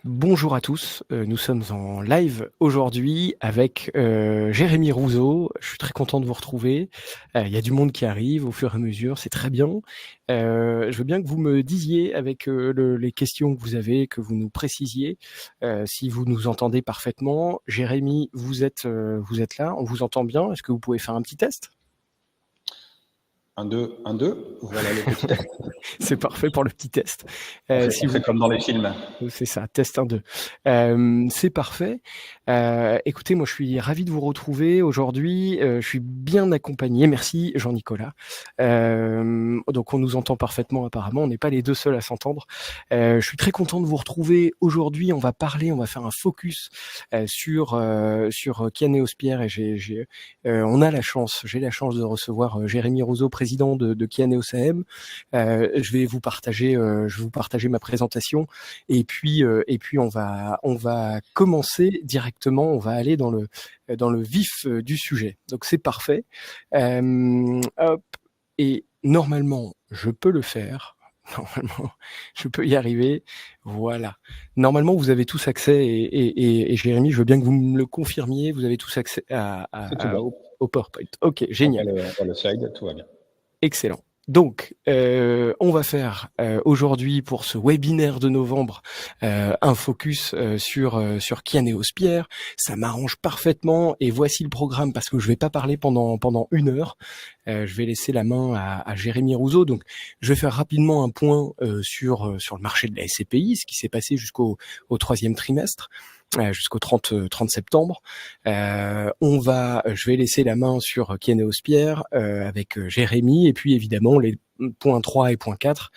Bonjour à tous, nous sommes en live aujourd'hui avec Jérémy Rouzeau. Je suis très content de vous retrouver. Il y a du monde qui arrive au fur et à mesure, c'est très bien. Je veux bien que vous me disiez avec les questions que vous avez, que vous nous précisiez, si vous nous entendez parfaitement. Jérémy, vous êtes là, on vous entend bien. Est-ce que vous pouvez faire un petit test? 1, 2, 1, 2. Voilà le petit test. C'est parfait pour le petit test. On Si fait vous... comme dans les films. C'est ça, test 1, 2. C'est parfait. Écoutez, moi je suis ravi de vous retrouver aujourd'hui. Je suis bien accompagné. Merci Jean-Nicolas. Donc on nous entend parfaitement apparemment. On n'est pas les deux seuls à s'entendre. Je suis très content de vous retrouver aujourd'hui. On va faire un focus sur Kiané Hospierre et j'ai la chance de recevoir Jérémy Rouzeau, président de Kiané OCM. Je vais vous partager ma présentation et puis on va commencer directement. On va aller dans le vif du sujet. Donc c'est parfait. Hop, et normalement je peux le faire. Normalement, je peux y arriver. Voilà. Normalement, vous avez tous accès, et Jérémy, je veux bien que vous me le confirmiez, vous avez tous accès au PowerPoint. Ok, génial. On voit le slide, tout va bien. Excellent. Donc, on va faire aujourd'hui pour ce webinaire de novembre un focus sur Kiané Hospierre. Ça m'arrange parfaitement et voici le programme parce que je vais pas parler pendant 1 heure. Je vais laisser la main à Jérémy Rouzeau. Donc, je vais faire rapidement un point sur le marché de la SCPI, ce qui s'est passé jusqu'au 3e trimestre. Jusqu'au 30 septembre. Je vais laisser la main sur Kiané Hospierre avec Jérémy, et puis évidemment les points 3 et point 4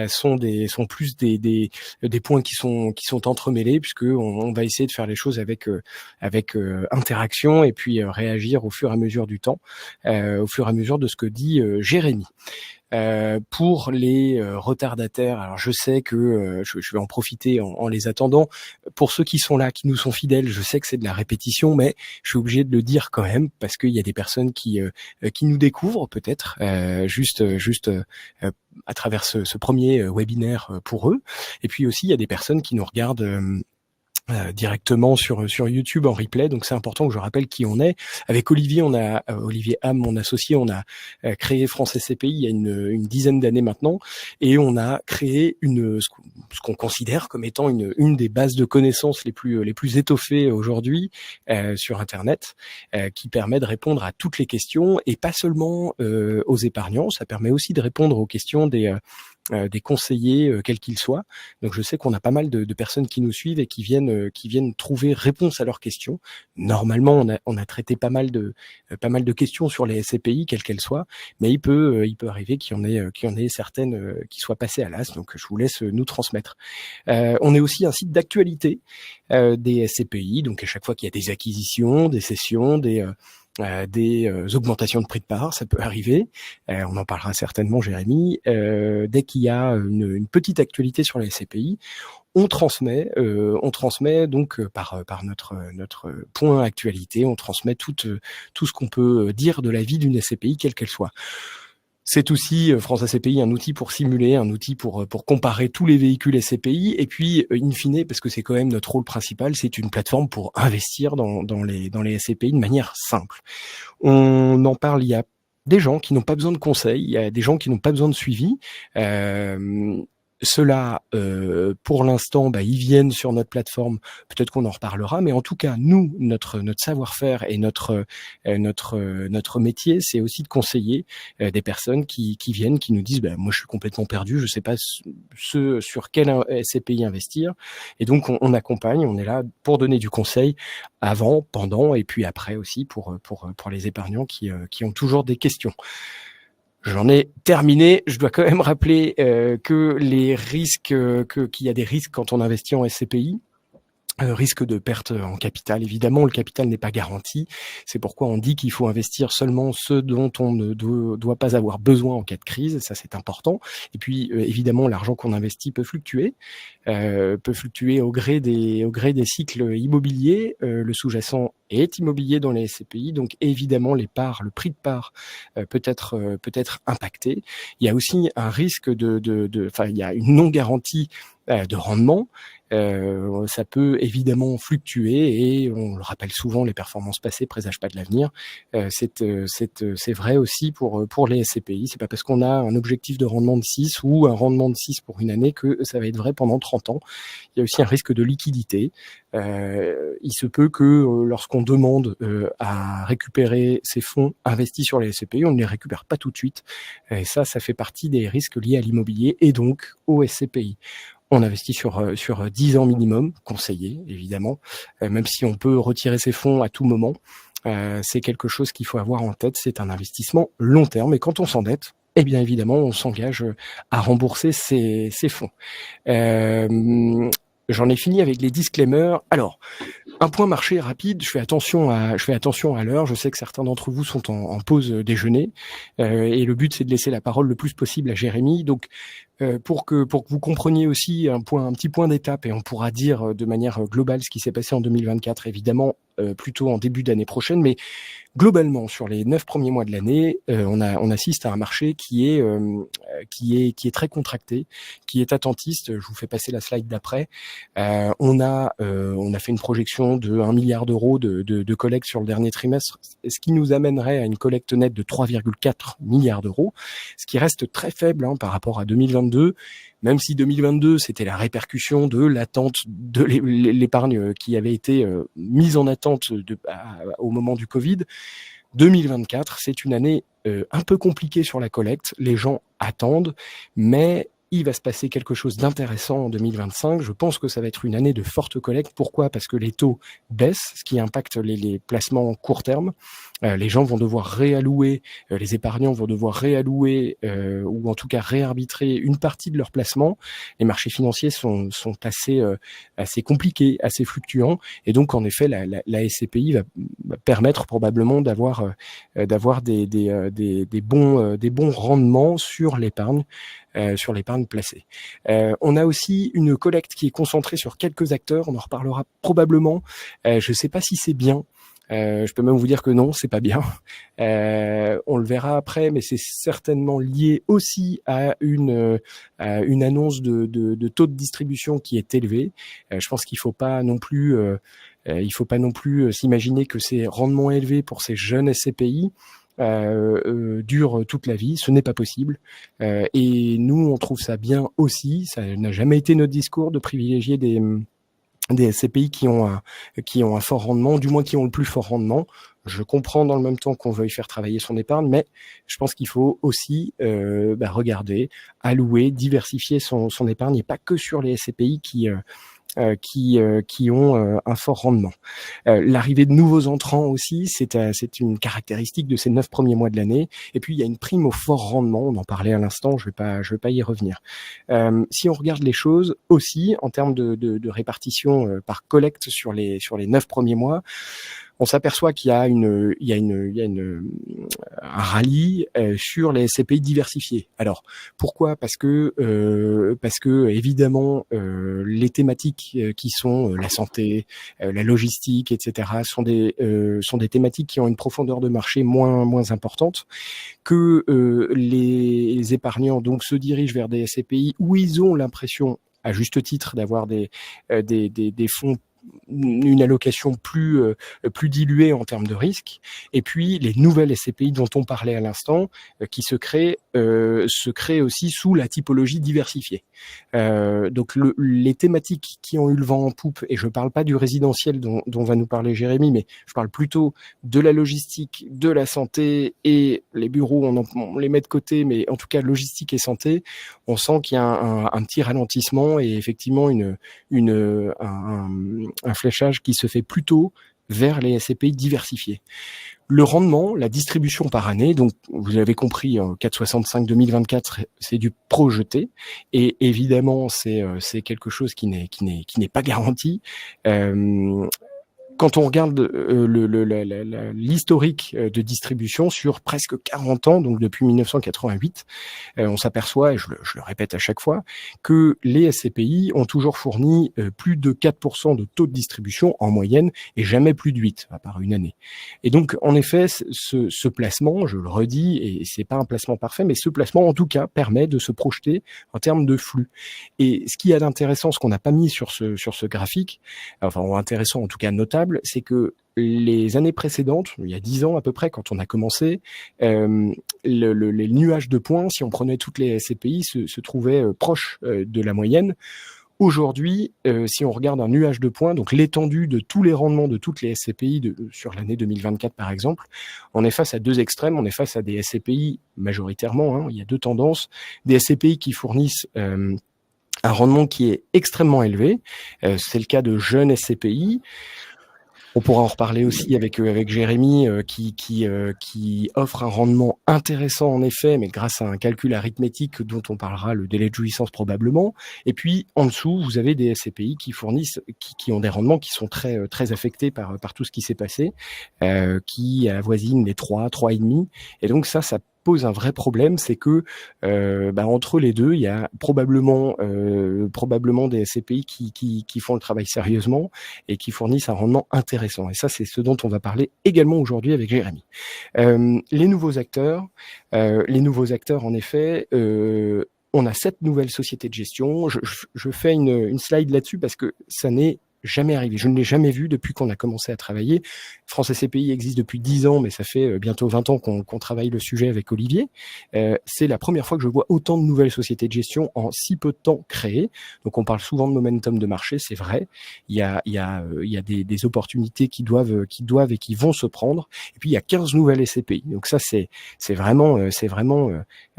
sont plus des points qui sont entremêlés, puisque on va essayer de faire les choses avec interaction et puis réagir au fur et à mesure du temps, au fur et à mesure de ce que dit Jérémy. Pour les retardataires, alors je sais que je vais en profiter en les attendant. Pour ceux qui sont là, qui nous sont fidèles, je sais que c'est de la répétition, mais je suis obligé de le dire quand même parce qu'il y a des personnes qui nous découvrent peut-être juste à travers ce premier webinaire pour eux. Et puis aussi il y a des personnes qui nous regardent directement sur YouTube en replay. Donc c'est important que je rappelle qui on est. Avec Olivier, Olivier Ham, mon associé, on a créé France SCPI il y a une dizaine d'années maintenant, et on a créé ce qu'on considère comme étant une des bases de connaissances les plus étoffées aujourd'hui sur Internet, qui permet de répondre à toutes les questions, et pas seulement aux épargnants. Ça permet aussi de répondre aux questions des conseillers, quels qu'ils soient. Donc je sais qu'on a pas mal de personnes qui nous suivent et qui viennent trouver réponse à leurs questions. Normalement, on a traité pas mal de questions sur les SCPI, quelles qu'elles soient, mais il peut arriver qu'il y en ait certaines qui soient passées à l'as. Donc je vous laisse nous transmettre. On est aussi un site d'actualité des SCPI. Donc à chaque fois qu'il y a des acquisitions, des cessions, des augmentations de prix de part, ça peut arriver. On en parlera certainement, Jérémy. Dès qu'il y a une petite actualité sur la SCPI, on transmet donc par notre point actualité, on transmet tout ce qu'on peut dire de la vie d'une SCPI, quelle qu'elle soit. C'est aussi France SCPI un outil pour simuler, un outil pour comparer tous les véhicules SCPI, et puis in fine, parce que c'est quand même notre rôle principal, c'est une plateforme pour investir dans les SCPI de manière simple. On en parle, il y a des gens qui n'ont pas besoin de conseils, il y a des gens qui n'ont pas besoin de suivi. Ceux-là, pour l'instant, ils viennent sur notre plateforme. Peut-être qu'on en reparlera, mais en tout cas, nous, notre savoir-faire et notre métier, c'est aussi de conseiller des personnes qui viennent, qui nous disent moi, je suis complètement perdu, je sais pas sur quel SCPI investir. Et donc, on accompagne, on est là pour donner du conseil avant, pendant et puis après aussi pour les épargnants qui ont toujours des questions. J'en ai terminé. Je dois quand même rappeler que les risques, qu'il y a des risques quand on investit en SCPI. Risque de perte en capital. Évidemment, le capital n'est pas garanti. C'est pourquoi on dit qu'il faut investir seulement ce dont on ne doit pas avoir besoin en cas de crise. Ça, c'est important. Et puis, évidemment, l'argent qu'on investit peut fluctuer au gré des cycles immobiliers. Le sous-jacent est immobilier dans les SCPI, donc évidemment le prix de part peut être impacté. Il y a aussi un risque il y a une non garantie de rendement. Ça peut évidemment fluctuer et on le rappelle souvent, les performances passées présagent pas de l'avenir. C'est vrai aussi pour les SCPI. C'est pas parce qu'on a un objectif de rendement de 6 ou un rendement de 6 pour une année que ça va être vrai pendant 30 ans. Il y a aussi un risque de liquidité. Il se peut que lorsqu'on demande à récupérer ces fonds investis sur les SCPI, on ne les récupère pas tout de suite. Et ça fait partie des risques liés à l'immobilier et donc aux SCPI. On investit sur 10 ans minimum, conseillé évidemment, même si on peut retirer ses fonds à tout moment. C'est quelque chose qu'il faut avoir en tête, c'est un investissement long terme et quand on s'endette, eh bien évidemment, on s'engage à rembourser ses fonds. J'en ai fini avec les disclaimers. Alors, un point marché rapide, je fais attention à l'heure. Je sais que certains d'entre vous sont en pause déjeuner et le but c'est de laisser la parole le plus possible à Jérémy. Donc pour que vous compreniez aussi un petit point d'étape et on pourra dire de manière globale ce qui s'est passé en 2024, évidemment plutôt en début d'année prochaine, mais globalement sur les 9 premiers mois de l'année, on assiste à un marché qui est très contracté, qui est attentiste. Je vous fais passer la slide d'après. On a fait une projection de 1 milliard d'euros de collecte sur le dernier trimestre, ce qui nous amènerait à une collecte nette de 3,4 milliards d'euros, ce qui reste très faible par rapport à 2022, même si 2022 c'était la répercussion de l'attente de l'épargne qui avait été mise en attente au moment du Covid. 2024, c'est une année un peu compliquée sur la collecte. Les gens attendent, mais il va se passer quelque chose d'intéressant en 2025. Je pense que ça va être une année de forte collecte. Pourquoi ? Parce que les taux baissent, ce qui impacte les placements court terme. Les gens vont devoir réallouer, les épargnants vont devoir réallouer ou en tout cas réarbitrer une partie de leurs placements. Les marchés financiers sont assez compliqués, assez fluctuants. Et donc, en effet, la SCPI va permettre probablement d'avoir des bons rendements sur l'épargne placée. On a aussi une collecte qui est concentrée sur quelques acteurs. On en reparlera probablement. Je ne sais pas si c'est bien. Je peux même vous dire que non, c'est pas bien. On le verra après, mais c'est certainement lié aussi à une annonce de taux de distribution qui est élevé. Je pense qu'il faut pas non plus s'imaginer que ces rendements élevés pour ces jeunes SCPI dure toute la vie. Ce n'est pas possible. Et nous, on trouve ça bien aussi. Ça n'a jamais été notre discours de privilégier des SCPI qui ont un fort rendement, du moins qui ont le plus fort rendement. Je comprends dans le même temps qu'on veuille faire travailler son épargne, mais je pense qu'il faut aussi regarder, allouer, diversifier son épargne et pas que sur les SCPI qui ont un fort rendement. L'arrivée de nouveaux entrants aussi, c'est une caractéristique de ces 9 premiers mois de l'année. Et puis il y a une prime au fort rendement, on en parlait à l'instant, je vais pas y revenir. Si on regarde les choses aussi en termes de répartition par collecte sur les 9 premiers mois, on s'aperçoit qu'il y a un rallye sur les SCPI diversifiés. Alors pourquoi ? Parce que évidemment les thématiques qui sont la santé, la logistique, etc. sont des thématiques qui ont une profondeur de marché moins importante, que les épargnants donc se dirigent vers des SCPI où ils ont l'impression, à juste titre, d'avoir des fonds, une allocation plus diluée en termes de risque, et puis les nouvelles SCPI dont on parlait à l'instant qui se créent aussi sous la typologie diversifiée. Donc les thématiques qui ont eu le vent en poupe, et je parle pas du résidentiel dont va nous parler Jérémy, mais je parle plutôt de la logistique, de la santé, et les bureaux on les met de côté, mais en tout cas logistique et santé, on sent qu'il y a un petit ralentissement et effectivement un fléchage qui se fait plutôt vers les SCPI diversifiés. Le rendement, la distribution par année, donc vous avez compris, 4,65 2024, c'est du projeté, et évidemment c'est quelque chose qui n'est pas garanti. quand on regarde l'historique de distribution sur presque 40 ans, donc depuis 1988, on s'aperçoit, et je le répète à chaque fois, que les SCPI ont toujours fourni plus de 4% de taux de distribution en moyenne et jamais plus de 8, à part une année. Et donc, en effet, ce placement, je le redis, et c'est pas un placement parfait, mais ce placement, en tout cas, permet de se projeter en termes de flux. Et ce qui est d'intéressant, ce qu'on n'a pas mis sur ce graphique, enfin, ou intéressant, en tout cas notable, c'est que les années précédentes, il y a 10 ans à peu près, quand on a commencé, les nuages de points, si on prenait toutes les SCPI, se trouvaient proches de la moyenne. Aujourd'hui, si on regarde un nuage de points, donc l'étendue de tous les rendements de toutes les SCPI sur l'année 2024 par exemple, on est face à deux extrêmes. On est face à des SCPI majoritairement, il y a deux tendances, des SCPI qui fournissent un rendement qui est extrêmement élevé. C'est le cas de jeunes SCPI. On pourra en reparler aussi avec Jérémy qui offre un rendement intéressant en effet, mais grâce à un calcul arithmétique dont on parlera, le délai de jouissance probablement. Et puis en dessous, vous avez des SCPI qui fournissent, qui ont des rendements qui sont très affectés par tout ce qui s'est passé, qui avoisinent les 3,5. Et donc ça pose un vrai problème, c'est que entre les deux, il y a probablement des SCPI qui font le travail sérieusement et qui fournissent un rendement intéressant. Et ça, c'est ce dont on va parler également aujourd'hui avec Jérémy. Les nouveaux acteurs, en effet, on a 7 nouvelles sociétés de gestion. Je fais une slide là-dessus parce que ça n'est jamais arrivé. Je ne l'ai jamais vu depuis qu'on a commencé à travailler. France SCPI existe depuis 10 ans, mais ça fait bientôt 20 ans qu'on travaille le sujet avec Olivier. C'est la première fois que je vois autant de nouvelles sociétés de gestion en si peu de temps créées. Donc on parle souvent de momentum de marché, c'est vrai. Il y a des opportunités qui doivent et qui vont se prendre. Et puis il y a 15 nouvelles SCPI. Donc ça c'est vraiment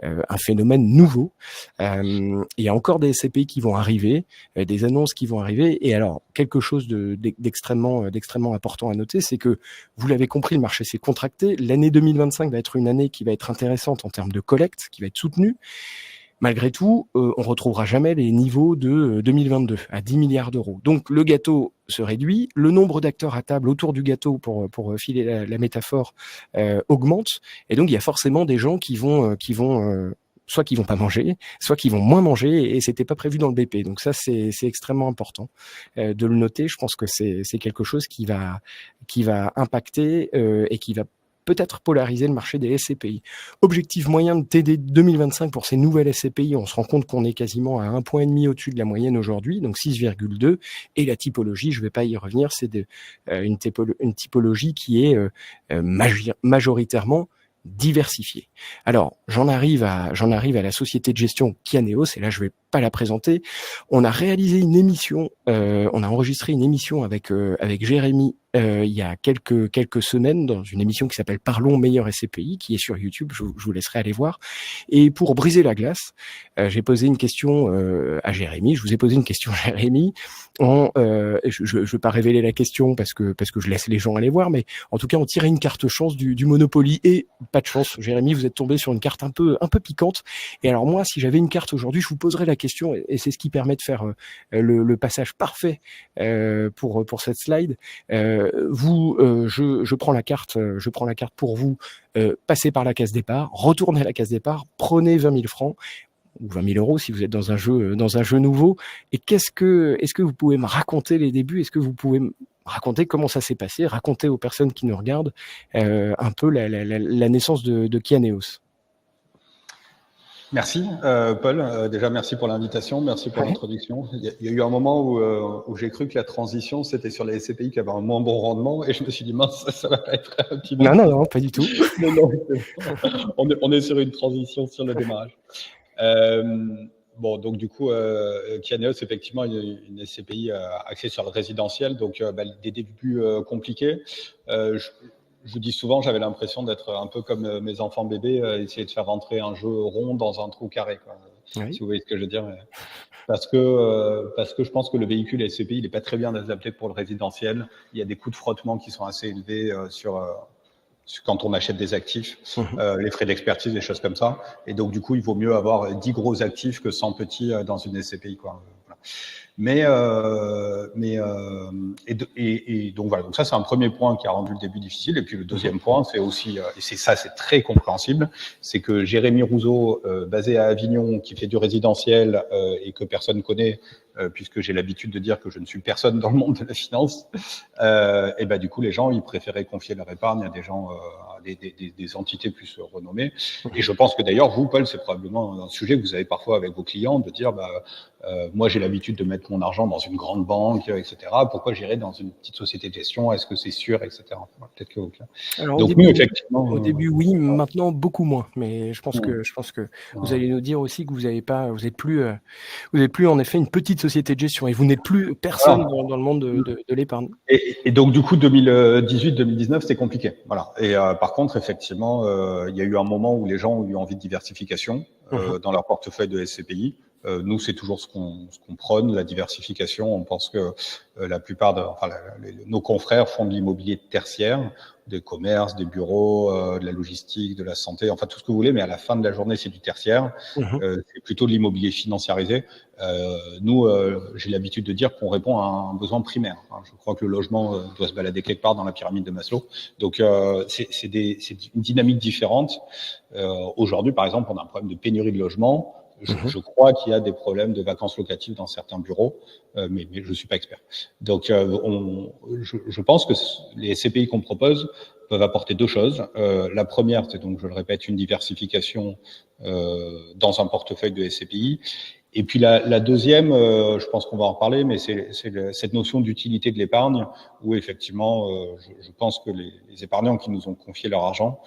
un phénomène nouveau. Il y a encore des SCPI qui vont arriver, des annonces qui vont arriver. Et alors quelque chose d'extrêmement important à noter, c'est que vous l'avez compris, le marché s'est contracté. L'année 2025 va être une année qui va être intéressante en termes de collecte, qui va être soutenue. Malgré tout, on retrouvera jamais les niveaux de 2022 à 10 milliards d'euros. Donc le gâteau se réduit, le nombre d'acteurs à table autour du gâteau, pour filer la métaphore, augmente, et donc il y a forcément des gens qui vont soit qui vont pas manger, soit qui vont moins manger, et c'était pas prévu dans le BP. Donc ça, c'est extrêmement important de le noter. Je pense que c'est quelque chose qui va impacter et qui va peut-être polariser le marché des SCPI. Objectif moyen de TD 2025 pour ces nouvelles SCPI, on se rend compte qu'on est quasiment à 1,5 point au-dessus de la moyenne aujourd'hui, donc 6,2. Et la typologie, je vais pas y revenir, c'est une typologie qui est majoritairement diversifiée. Alors, j'en arrive à la société de gestion Kianeos, et là je vais pas la présenter. On a réalisé une émission, on a enregistré une émission avec Jérémy il y a quelques semaines dans une émission qui s'appelle Parlons meilleur SCPI, qui est sur YouTube, je vous laisserai aller voir. Et pour briser la glace, j'ai posé une question à Jérémy, je vous ai posé une question à Jérémy, je vais pas révéler la question parce que je laisse les gens aller voir, mais en tout cas on tirait une carte chance du Monopoly, et pas de chance, Jérémy, vous êtes tombé sur une carte un peu piquante. Et alors moi, si j'avais une carte aujourd'hui, je vous poserais la question, et c'est ce qui permet de faire le passage parfait pour cette slide. Je prends la carte pour vous, passez par la case départ, retournez à la case départ, prenez 20 000 francs ou 20 000 euros si vous êtes dans un jeu nouveau. Et est-ce que vous pouvez me raconter les débuts? Est-ce que vous pouvez me raconter comment ça s'est passé? Raconter aux personnes qui nous regardent un peu la naissance de Kianeos. Merci Paul, déjà merci pour l'invitation, merci pour l'introduction. Il y a eu un moment où j'ai cru que la transition c'était sur les SCPI qui avaient un moins bon rendement, et je me suis dit mince, ça va pas être un petit peu... Non, pas du tout. Non, on est sur une transition sur le démarrage. Bon, donc du coup, Kianeos, effectivement, une SCPI axée sur le résidentiel, donc des débuts compliqués. Je dis souvent, j'avais l'impression d'être un peu comme mes enfants bébés, essayer de faire rentrer un jeu rond dans un trou carré, quoi. Oui. Si vous voyez ce que je veux dire. Parce que je pense que le véhicule SCPI, il n'est pas très bien adapté pour le résidentiel. Il y a des coûts de frottement qui sont assez élevés quand on achète des actifs, les frais d'expertise, des choses comme ça. Et donc, du coup, il vaut mieux avoir 10 gros actifs que 100 petits dans une SCPI, quoi. Voilà. Voilà. Et donc voilà. Donc ça, c'est un premier point qui a rendu le début difficile. Et puis le deuxième point, c'est aussi, et c'est très compréhensible, c'est que Jérémy Rouzeau, basé à Avignon, qui fait du résidentiel et que personne connaît, puisque j'ai l'habitude de dire que je ne suis personne dans le monde de la finance, et ben du coup les gens ils préféraient confier leur épargne à des gens, des entités plus renommées. Et je pense que d'ailleurs vous, Paul, c'est probablement un sujet que vous avez parfois avec vos clients de dire moi j'ai l'habitude de mettre mon argent dans une grande banque, etc. Pourquoi j'irais dans une petite société de gestion? Est-ce que c'est sûr, etc. Peut-être que Alors donc nous effectivement. au début oui, maintenant beaucoup moins. Mais je pense que vous allez nous dire aussi que vous n'êtes plus en effet une petite société de gestion et vous n'êtes plus personne dans le monde de l'épargne. Et donc du coup 2018-2019 c'était compliqué. Voilà. Et par contre effectivement il y a eu un moment où les gens ont eu envie de diversification dans leur portefeuille de SCPI. Nous, c'est toujours ce qu'on prône, la diversification. On pense que la plupart nos confrères font de l'immobilier tertiaire, des commerces, des bureaux, de la logistique, de la santé, enfin tout ce que vous voulez, mais à la fin de la journée, c'est du tertiaire. C'est plutôt de l'immobilier financiarisé. Nous, j'ai l'habitude de dire qu'on répond à un besoin primaire. Je crois que le logement doit se balader quelque part dans la pyramide de Maslow. Donc, c'est une dynamique différente. Aujourd'hui, par exemple, on a un problème de pénurie de logement. Je crois qu'il y a des problèmes de vacances locatives dans certains bureaux, mais je suis pas expert. Donc, je pense que les SCPI qu'on propose peuvent apporter deux choses. La première, c'est donc, je le répète, une diversification dans un portefeuille de SCPI. Et puis la deuxième, je pense qu'on va en reparler, mais c'est cette notion d'utilité de l'épargne, où effectivement, je pense que les épargnants qui nous ont confié leur argent,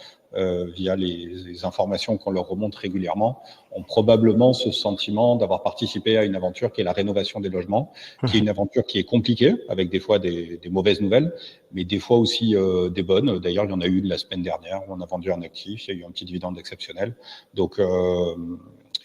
via les informations qu'on leur remonte régulièrement, ont probablement ce sentiment d'avoir participé à une aventure qui est la rénovation des logements, qui est une aventure qui est compliquée, avec des fois des mauvaises nouvelles, mais des fois aussi des bonnes. D'ailleurs, il y en a eu la semaine dernière, où on a vendu un actif, il y a eu un petit dividende exceptionnel. Donc,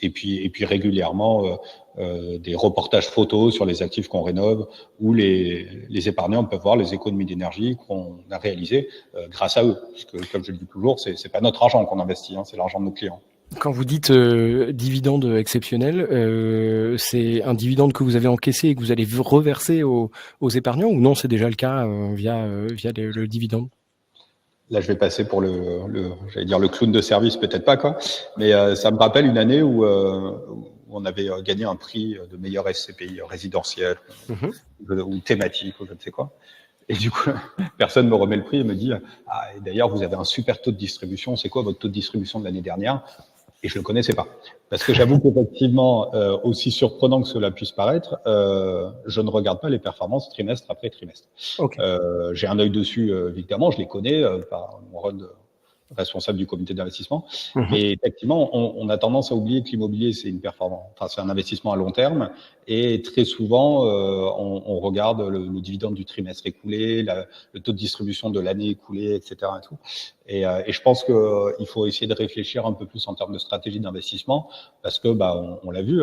et puis régulièrement des reportages photos sur les actifs qu'on rénove, où les épargnants peuvent voir les économies d'énergie qu'on a réalisées grâce à eux. Parce que, comme je le dis toujours, c'est pas notre argent qu'on investit, c'est l'argent de nos clients. Quand vous dites dividende exceptionnel, c'est un dividende que vous avez encaissé et que vous allez reverser aux épargnants, ou non, c'est déjà le cas via le dividende? Là, je vais passer pour j'allais dire le clown de service, peut-être pas, quoi. Mais ça me rappelle une année où on avait gagné un prix de meilleur SCPI résidentiel ou thématique ou je ne sais quoi. Et du coup, personne me remet le prix et me dit et d'ailleurs, vous avez un super taux de distribution. C'est quoi votre taux de distribution de l'année dernière? Et je le connaissais pas. Parce que j'avoue qu'effectivement, aussi surprenant que cela puisse paraître, je ne regarde pas les performances trimestre après trimestre. Okay. J'ai un œil dessus, évidemment, je les connais par mon rôle de responsable du comité d'investissement. Et effectivement, on a tendance à oublier que l'immobilier, c'est une performance, c'est un investissement à long terme. Et très souvent, on regarde le dividende du trimestre écoulé, le taux de distribution de l'année écoulée, etc. Et je pense qu'il faut essayer de réfléchir un peu plus en termes de stratégie d'investissement, parce que on l'a vu,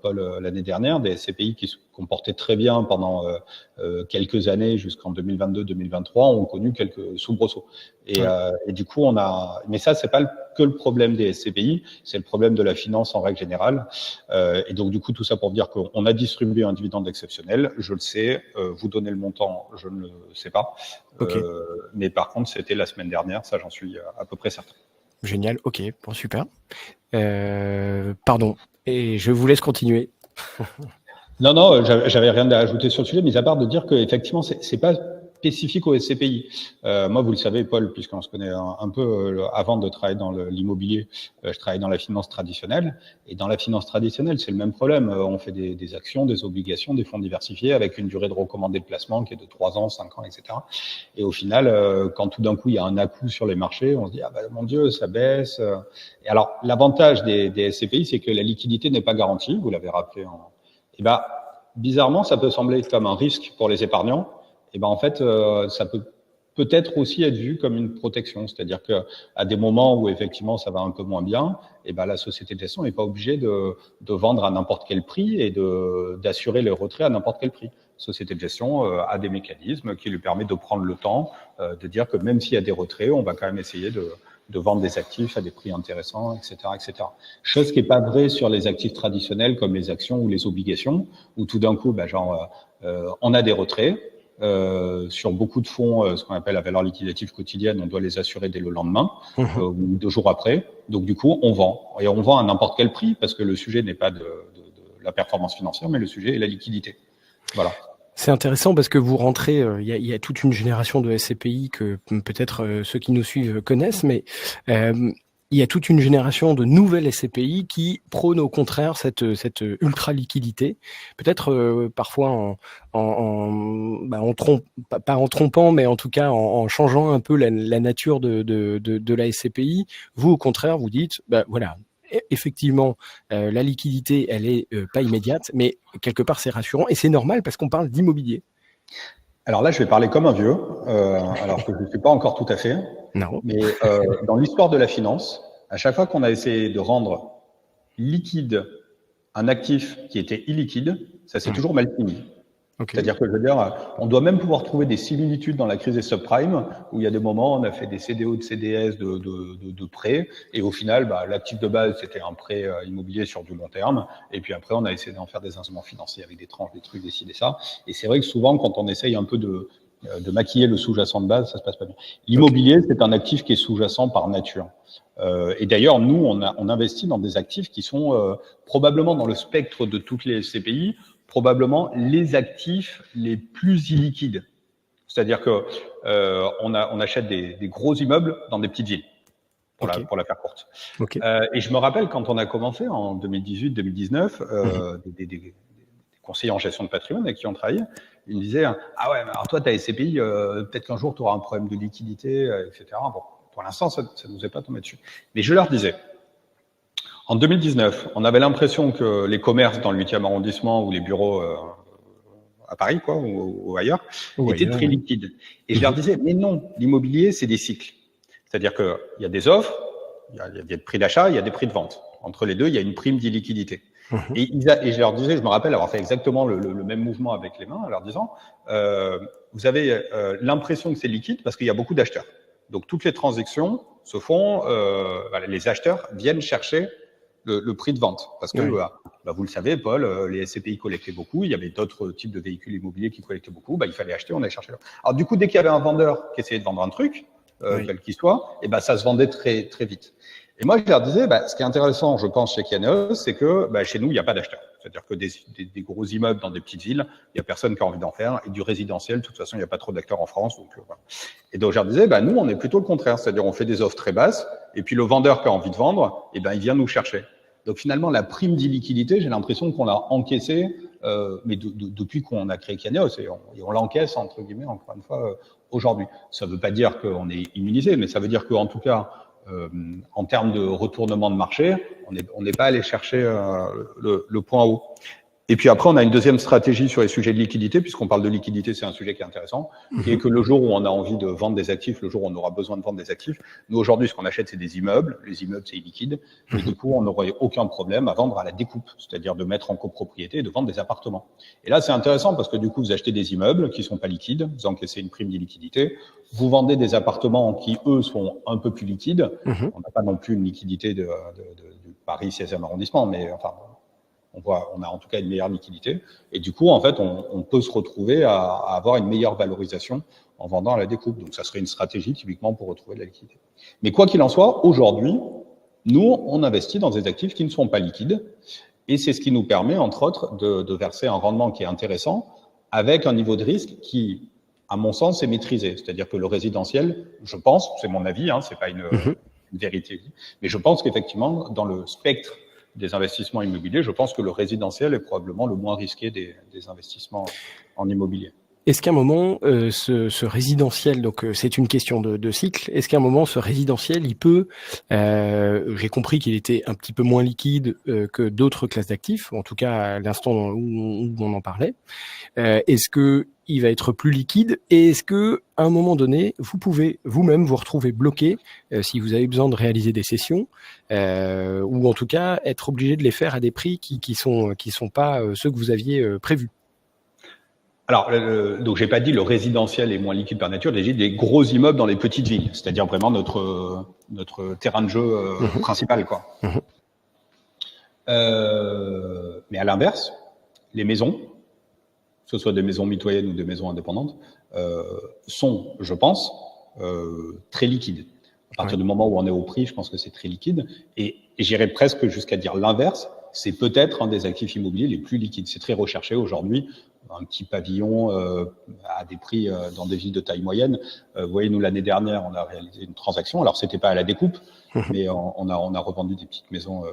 Paul, l'année dernière, des SCPI qui se comportaient très bien pendant quelques années jusqu'en 2022-2023 ont connu quelques soubresauts. Et du coup, mais ça, c'est pas que le problème des SCPI, c'est le problème de la finance en règle générale. Et donc, du coup, tout ça pour dire qu'on a distribué un dividende exceptionnel. Je le sais. Vous donnez le montant, je ne le sais pas. Okay. Mais par contre, c'était la semaine dernière. Ça, j'en suis à peu près certain. Génial. Ok. Bon, super. Pardon. Et je vous laisse continuer. Non, j'avais rien à ajouter sur le sujet, mais à part de dire que effectivement, c'est pas spécifique au SCPI. Moi, vous le savez, Paul, puisqu'on se connaît un peu avant de travailler dans l'immobilier, je travaille dans la finance traditionnelle. Et dans la finance traditionnelle, c'est le même problème. On fait des actions, des obligations, des fonds diversifiés avec une durée de recommandé de placement qui est de 3 ans, 5 ans, etc. Et au final, quand tout d'un coup, il y a un à-coup sur les marchés, on se dit, mon Dieu, ça baisse. Et alors, l'avantage des SCPI, c'est que la liquidité n'est pas garantie. Vous l'avez rappelé et bizarrement, ça peut sembler comme un risque pour les épargnants. Et en fait, ça peut-être aussi être vu comme une protection. C'est-à-dire que à des moments où effectivement ça va un peu moins bien, la société de gestion n'est pas obligée de vendre à n'importe quel prix et d'assurer le retrait à n'importe quel prix. La société de gestion a des mécanismes qui lui permettent de prendre le temps, de dire que même s'il y a des retraits, on va quand même essayer vendre des actifs à des prix intéressants, etc., etc. Chose qui n'est pas vraie sur les actifs traditionnels comme les actions ou les obligations, où tout d'un coup, on a des retraits. Sur beaucoup de fonds, ce qu'on appelle la valeur liquidative quotidienne, on doit les assurer dès le lendemain ou 2 jours après. Donc du coup, on vend. Et on vend à n'importe quel prix parce que le sujet n'est pas de la performance financière, mais le sujet est la liquidité. Voilà. C'est intéressant parce que vous rentrez, il y a toute une génération de SCPI que peut-être ceux qui nous suivent connaissent, mais il y a toute une génération de nouvelles SCPI qui prônent au contraire cette ultra liquidité, peut-être parfois pas en trompant, mais en tout cas en changeant un peu la nature de la SCPI. Vous, au contraire, vous dites, voilà. Effectivement, la liquidité, elle est pas immédiate, mais quelque part, c'est rassurant et c'est normal parce qu'on parle d'immobilier. Alors là, je vais parler comme un vieux, alors que je ne suis pas encore tout à fait. Non. Mais dans l'histoire de la finance, à chaque fois qu'on a essayé de rendre liquide un actif qui était illiquide, ça s'est toujours mal fini. Okay. C'est-à-dire que, je veux dire, on doit même pouvoir trouver des similitudes dans la crise des subprimes, où il y a des moments, on a fait des CDO de CDS de prêts, et au final, l'actif de base, c'était un prêt immobilier sur du long terme, et puis après, on a essayé d'en faire des instruments financiers avec des tranches, des trucs, des ci, des ça. Et c'est vrai que souvent, quand on essaye un peu de maquiller le sous-jacent de base, ça se passe pas bien. L'immobilier, c'est un actif qui est sous-jacent par nature. Et d'ailleurs, nous, on investit dans des actifs qui sont probablement dans le spectre de toutes les CPI, probablement les actifs les plus illiquides. C'est-à-dire que on achète des gros immeubles dans des petites villes, pour la faire courte. Okay. Et je me rappelle quand on a commencé en 2018-2019, des conseillers en gestion de patrimoine avec qui on travaillait, ils me disaient « Ah ouais, mais alors toi, tu as SCPI, peut-être qu'un jour, tu auras un problème de liquidité, etc. » Bon, pour l'instant, ça ne nous est pas tombé dessus. Mais je leur disais, en 2019, on avait l'impression que les commerces dans le 8e arrondissement ou les bureaux à Paris, quoi, ou ailleurs, étaient très liquides. Et je leur disais, mais non, l'immobilier, c'est des cycles. C'est-à-dire qu'il y a des offres, il y a des prix d'achat, il y a des prix de vente. Entre les deux, il y a une prime d'illiquidité. Et je leur disais, je me rappelle avoir fait exactement le même mouvement avec les mains, en leur disant, vous avez l'impression que c'est liquide parce qu'il y a beaucoup d'acheteurs. Donc, toutes les transactions se font, les acheteurs viennent chercher le prix de vente. Parce que, vous le savez, Paul, les SCPI collectaient beaucoup, il y avait d'autres types de véhicules immobiliers qui collectaient beaucoup, il fallait acheter, on allait chercher. Alors, du coup, dès qu'il y avait un vendeur qui essayait de vendre un truc, quel qu'il soit, et ça se vendait très, très vite. Et moi, je leur disais, ce qui est intéressant, je pense, chez Kianeos, c'est que chez nous, il n'y a pas d'acheteurs. C'est-à-dire que des gros immeubles dans des petites villes, il n'y a personne qui a envie d'en faire. Et du résidentiel, de toute façon, il n'y a pas trop d'acteurs en France. Donc, voilà. Et donc, je leur disais, nous, on est plutôt le contraire. C'est-à-dire, on fait des offres très basses. Et puis, le vendeur qui a envie de vendre, il vient nous chercher. Donc, finalement, la prime d'illiquidité, j'ai l'impression qu'on l'a encaissée, mais depuis qu'on a créé Kianeos. Et on l'encaisse, entre guillemets, encore une fois, aujourd'hui. Ça ne veut pas dire qu'on est immunisé, mais ça veut dire qu'en tout cas, en termes de retournement de marché, on n'est pas allé chercher le point haut. Et puis après, on a une deuxième stratégie sur les sujets de liquidité, puisqu'on parle de liquidité, c'est un sujet qui est intéressant, qui est que le jour où on a envie de vendre des actifs, le jour où on aura besoin de vendre des actifs, nous aujourd'hui, ce qu'on achète, c'est des immeubles. Les immeubles, c'est illiquide. Et du coup, on n'aurait aucun problème à vendre à la découpe, c'est-à-dire de mettre en copropriété et de vendre des appartements. Et là, c'est intéressant parce que du coup, vous achetez des immeubles qui sont pas liquides, vous encaissez une prime d'illiquidité, vous vendez des appartements qui, eux, sont un peu plus liquides. On n'a pas non plus une liquidité de Paris 16e arrondissement, mais enfin, on a en tout cas une meilleure liquidité. Et du coup, en fait, on peut se retrouver à avoir une meilleure valorisation en vendant à la découpe. Donc, ça serait une stratégie typiquement pour retrouver de la liquidité. Mais quoi qu'il en soit, aujourd'hui, nous, on investit dans des actifs qui ne sont pas liquides. Et c'est ce qui nous permet, entre autres, de verser un rendement qui est intéressant avec un niveau de risque qui, à mon sens, est maîtrisé. C'est-à-dire que le résidentiel, je pense, c'est mon avis, c'est pas une vérité, mais je pense qu'effectivement, dans le spectre des investissements immobiliers, je pense que le résidentiel est probablement le moins risqué des investissements en immobilier. Est-ce qu'à un moment, ce résidentiel, donc c'est une question de cycle, est-ce qu'à un moment, ce résidentiel, il peut, j'ai compris qu'il était un petit peu moins liquide que d'autres classes d'actifs, en tout cas à l'instant où on en parlait, est-ce que il va être plus liquide et est-ce que à un moment donné, vous pouvez vous-même vous retrouver bloqué si vous avez besoin de réaliser des cessions ou en tout cas être obligé de les faire à des prix qui sont pas ceux que vous aviez prévus? Alors, donc j'ai pas dit le résidentiel est moins liquide par nature, j'ai dit des gros immeubles dans les petites villes, c'est-à-dire vraiment notre terrain de jeu principal, quoi. Mais à l'inverse, les maisons, que ce soit des maisons mitoyennes ou des maisons indépendantes, sont, je pense, très liquides. À partir du moment où on est au prix, je pense que c'est très liquide. Et j'irais presque jusqu'à dire l'inverse. C'est peut-être un des actifs immobiliers les plus liquides. C'est très recherché aujourd'hui. Un petit pavillon à des prix dans des villes de taille moyenne. Vous voyez, nous, l'année dernière, on a réalisé une transaction. Alors, c'était pas à la découpe, mais on a revendu des petites maisons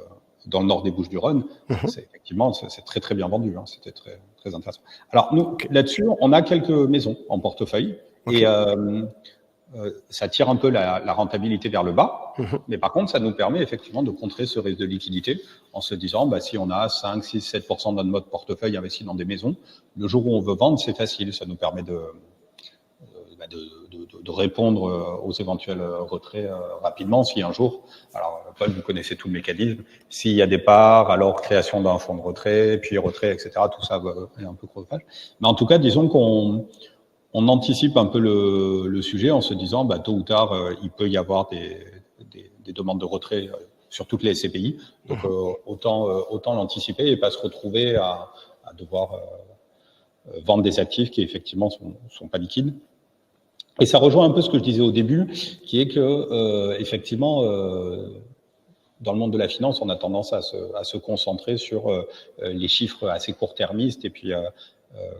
dans le nord des Bouches-du-Rhône. Effectivement, c'est très, très bien vendu. Hein. C'était très, très intéressant. Alors, nous, là-dessus, on a quelques maisons en portefeuille. Et ça tire un peu la rentabilité vers le bas, mais par contre, ça nous permet effectivement de contrer ce risque de liquidité en se disant, si on a 5, 6, 7% de notre portefeuille investi dans des maisons, le jour où on veut vendre, c'est facile. Ça nous permet de répondre aux éventuels retraits rapidement. Si un jour, alors Paul, vous connaissez tout le mécanisme, s'il y a des parts, alors création d'un fonds de retrait, puis retrait, etc., tout ça est un peu chronophage. Mais en tout cas, disons qu'on anticipe un peu le sujet en se disant, tôt ou tard, il peut y avoir des demandes de retrait sur toutes les SCPI. Donc, autant l'anticiper et pas se retrouver à devoir vendre des actifs qui, effectivement, sont pas liquides. Et ça rejoint un peu ce que je disais au début, qui est que, effectivement, dans le monde de la finance, on a tendance à se concentrer sur les chiffres assez court-termistes et puis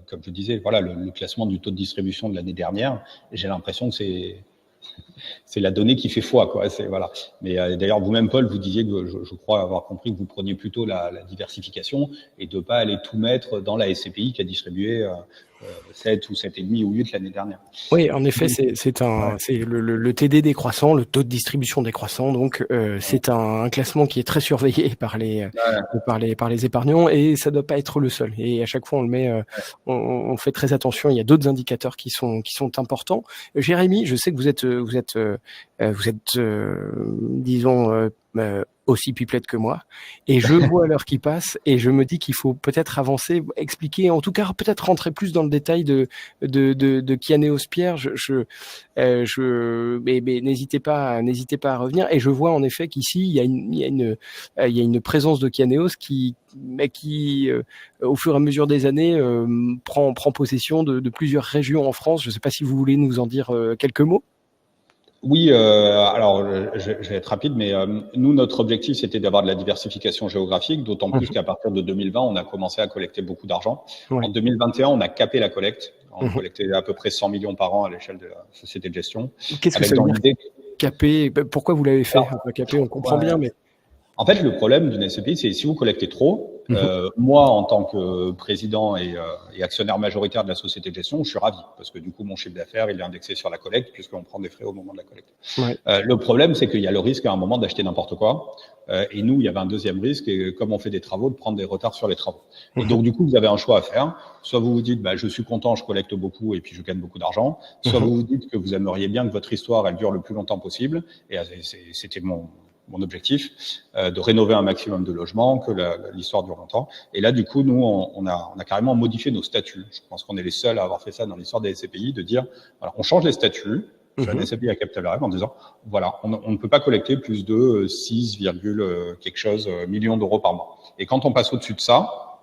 comme je disais, voilà, le classement du taux de distribution de l'année dernière, j'ai l'impression que c'est la donnée qui fait foi, quoi. Voilà. Mais d'ailleurs, vous-même, Paul, vous disiez que je crois avoir compris que vous preniez plutôt la diversification et de pas aller tout mettre dans la SCPI qui a distribué 7 ou 7,5 ou 8 l'année dernière. Oui, en effet, c'est le TD décroissant, le taux de distribution décroissant. Donc, c'est un classement qui est très surveillé par les épargnants et ça doit pas être le seul. Et à chaque fois, on le met, on fait très attention. Il y a d'autres indicateurs qui sont importants. Jérémy, je sais que vous êtes, disons, aussi pipelette que moi, et je vois l'heure qui passe, et je me dis qu'il faut peut-être avancer, expliquer, en tout cas peut-être rentrer plus dans le détail de Kianéos Pierre. Mais n'hésitez pas à revenir. Et je vois en effet qu'ici il y a une présence de Kianéos qui au fur et à mesure des années prend possession de plusieurs régions en France. Je ne sais pas si vous voulez nous en dire quelques mots. Oui, alors je vais être rapide, mais nous, notre objectif, c'était d'avoir de la diversification géographique, d'autant plus qu'à partir de 2020, on a commencé à collecter beaucoup d'argent. En 2021, on a capé la collecte. On collectait à peu près 100 millions par an à l'échelle de la société de gestion. Qu'est-ce que ça veut dire caper? Pourquoi vous l'avez fait? Caper, on comprend bien, mais... En fait, le problème d'une SCPI, c'est si vous collectez trop, moi, en tant que président et actionnaire majoritaire de la société de gestion, je suis ravi parce que du coup, mon chiffre d'affaires, il est indexé sur la collecte puisqu'on prend des frais au moment de la collecte. Le problème, c'est qu'il y a le risque à un moment d'acheter n'importe quoi. Et nous, il y avait un deuxième risque, et comme on fait des travaux, de prendre des retards sur les travaux. Et donc, du coup, vous avez un choix à faire. Soit vous vous dites, je suis content, je collecte beaucoup et puis je gagne beaucoup d'argent. Soit vous vous dites que vous aimeriez bien que votre histoire, elle dure le plus longtemps possible. Et c'était mon objectif, de rénover un maximum de logements, que l'histoire dure longtemps. Et là, du coup, nous, on a carrément modifié nos statuts. Je pense qu'on est les seuls à avoir fait ça dans l'histoire des SCPI, de dire, voilà, on change les statuts sur une SCPI à capital variable en disant, voilà, on ne peut pas collecter plus de 6, quelque chose millions d'euros par mois. Et quand on passe au-dessus de ça,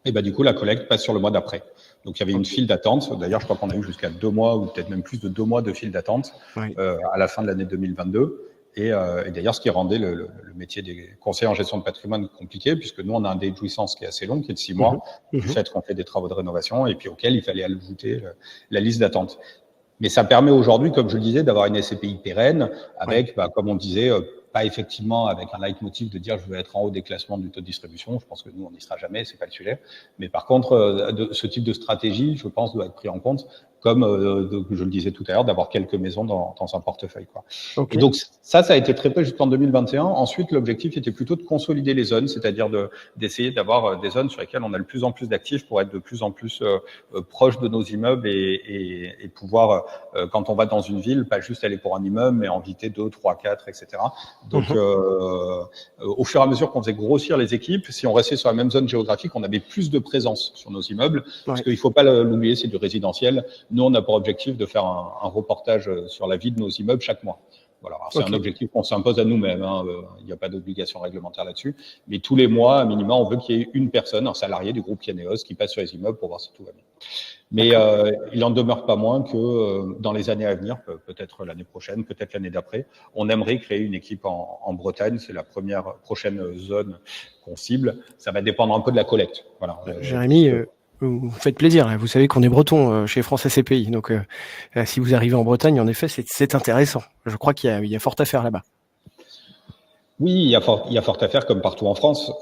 et du coup, la collecte passe sur le mois d'après. Donc, il y avait une file d'attente. D'ailleurs, je crois qu'on a eu jusqu'à 2 mois ou peut-être même plus de 2 mois de file d'attente à la fin de l'année 2022. Et d'ailleurs, ce qui rendait le métier des conseillers en gestion de patrimoine compliqué, puisque nous, on a un délai de jouissance qui est assez long, qui est de 6 mois, du fait qu'on fait des travaux de rénovation, et puis auquel il fallait ajouter la liste d'attente. Mais ça permet aujourd'hui, comme je le disais, d'avoir une SCPI pérenne, avec, comme on disait, pas effectivement avec un leitmotiv de dire je veux être en haut des classements du taux de distribution. Je pense que nous, on n'y sera jamais, c'est pas le sujet. Mais par contre, ce type de stratégie, je pense, doit être pris en compte comme je le disais tout à l'heure, d'avoir quelques maisons dans un portefeuille, quoi. Okay. Et donc ça a été très peu jusqu'en 2021. Ensuite, l'objectif était plutôt de consolider les zones, c'est-à-dire d'essayer d'avoir des zones sur lesquelles on a de plus en plus d'actifs pour être de plus en plus proche de nos immeubles et pouvoir, quand on va dans une ville, pas juste aller pour un immeuble, mais en visiter 2, 3, 4, etc. Donc, au fur et à mesure qu'on faisait grossir les équipes, si on restait sur la même zone géographique, on avait plus de présence sur nos immeubles, parce qu'il faut pas l'oublier, c'est du résidentiel. Nous, on a pour objectif de faire un reportage sur la vie de nos immeubles chaque mois. Voilà, c'est un objectif qu'on s'impose à nous-mêmes, hein. Il n'y a pas d'obligation réglementaire là-dessus. Mais tous les mois, à minima, on veut qu'il y ait une personne, un salarié du groupe Kianéos, qui passe sur les immeubles pour voir si tout va bien. Mais il en demeure pas moins que dans les années à venir, peut-être l'année prochaine, peut-être l'année d'après, on aimerait créer une équipe en Bretagne. C'est la prochaine zone qu'on cible. Ça va dépendre un peu de la collecte. Voilà. Jérémy, vous faites plaisir, là. Vous savez qu'on est breton chez France SCPI, donc si vous arrivez en Bretagne, en effet, c'est intéressant. Je crois qu'il y a fort à faire là-bas. Oui, il y a fort à faire comme partout en France.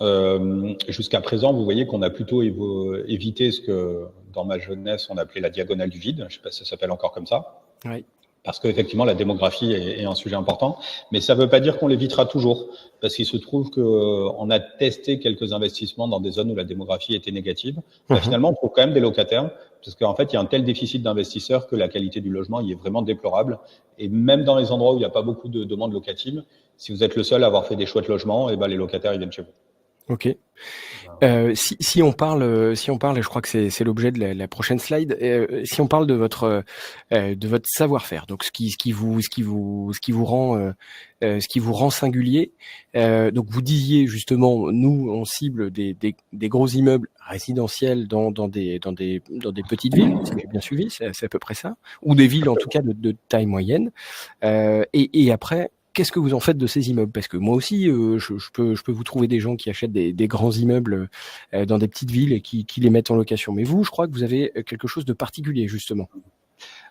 Jusqu'à présent, vous voyez qu'on a plutôt évité ce que dans ma jeunesse on appelait la diagonale du vide. Je ne sais pas si ça s'appelle encore comme ça. Oui. Parce qu'effectivement, la démographie est un sujet important, mais ça ne veut pas dire qu'on l'évitera toujours, parce qu'il se trouve qu'on a testé quelques investissements dans des zones où la démographie était négative. Finalement, on trouve quand même des locataires, parce qu'en fait, il y a un tel déficit d'investisseurs que la qualité du logement y est vraiment déplorable. Et même dans les endroits où il n'y a pas beaucoup de demandes locatives, si vous êtes le seul à avoir fait des choix de logement, et ben les locataires ils viennent chez vous. Ok. Si on parle, et je crois que c'est l'objet de la prochaine slide. Si on parle de votre savoir-faire, donc ce qui vous rend singulier. Donc vous disiez justement, nous on cible des gros immeubles résidentiels dans des petites villes, si j'ai bien suivi, c'est à peu près ça, ou des villes en tout cas de taille moyenne. Et après, qu'est-ce que vous en faites de ces immeubles? Parce que moi aussi, je peux vous trouver des gens qui achètent des grands immeubles dans des petites villes et qui les mettent en location. Mais vous, je crois que vous avez quelque chose de particulier, justement.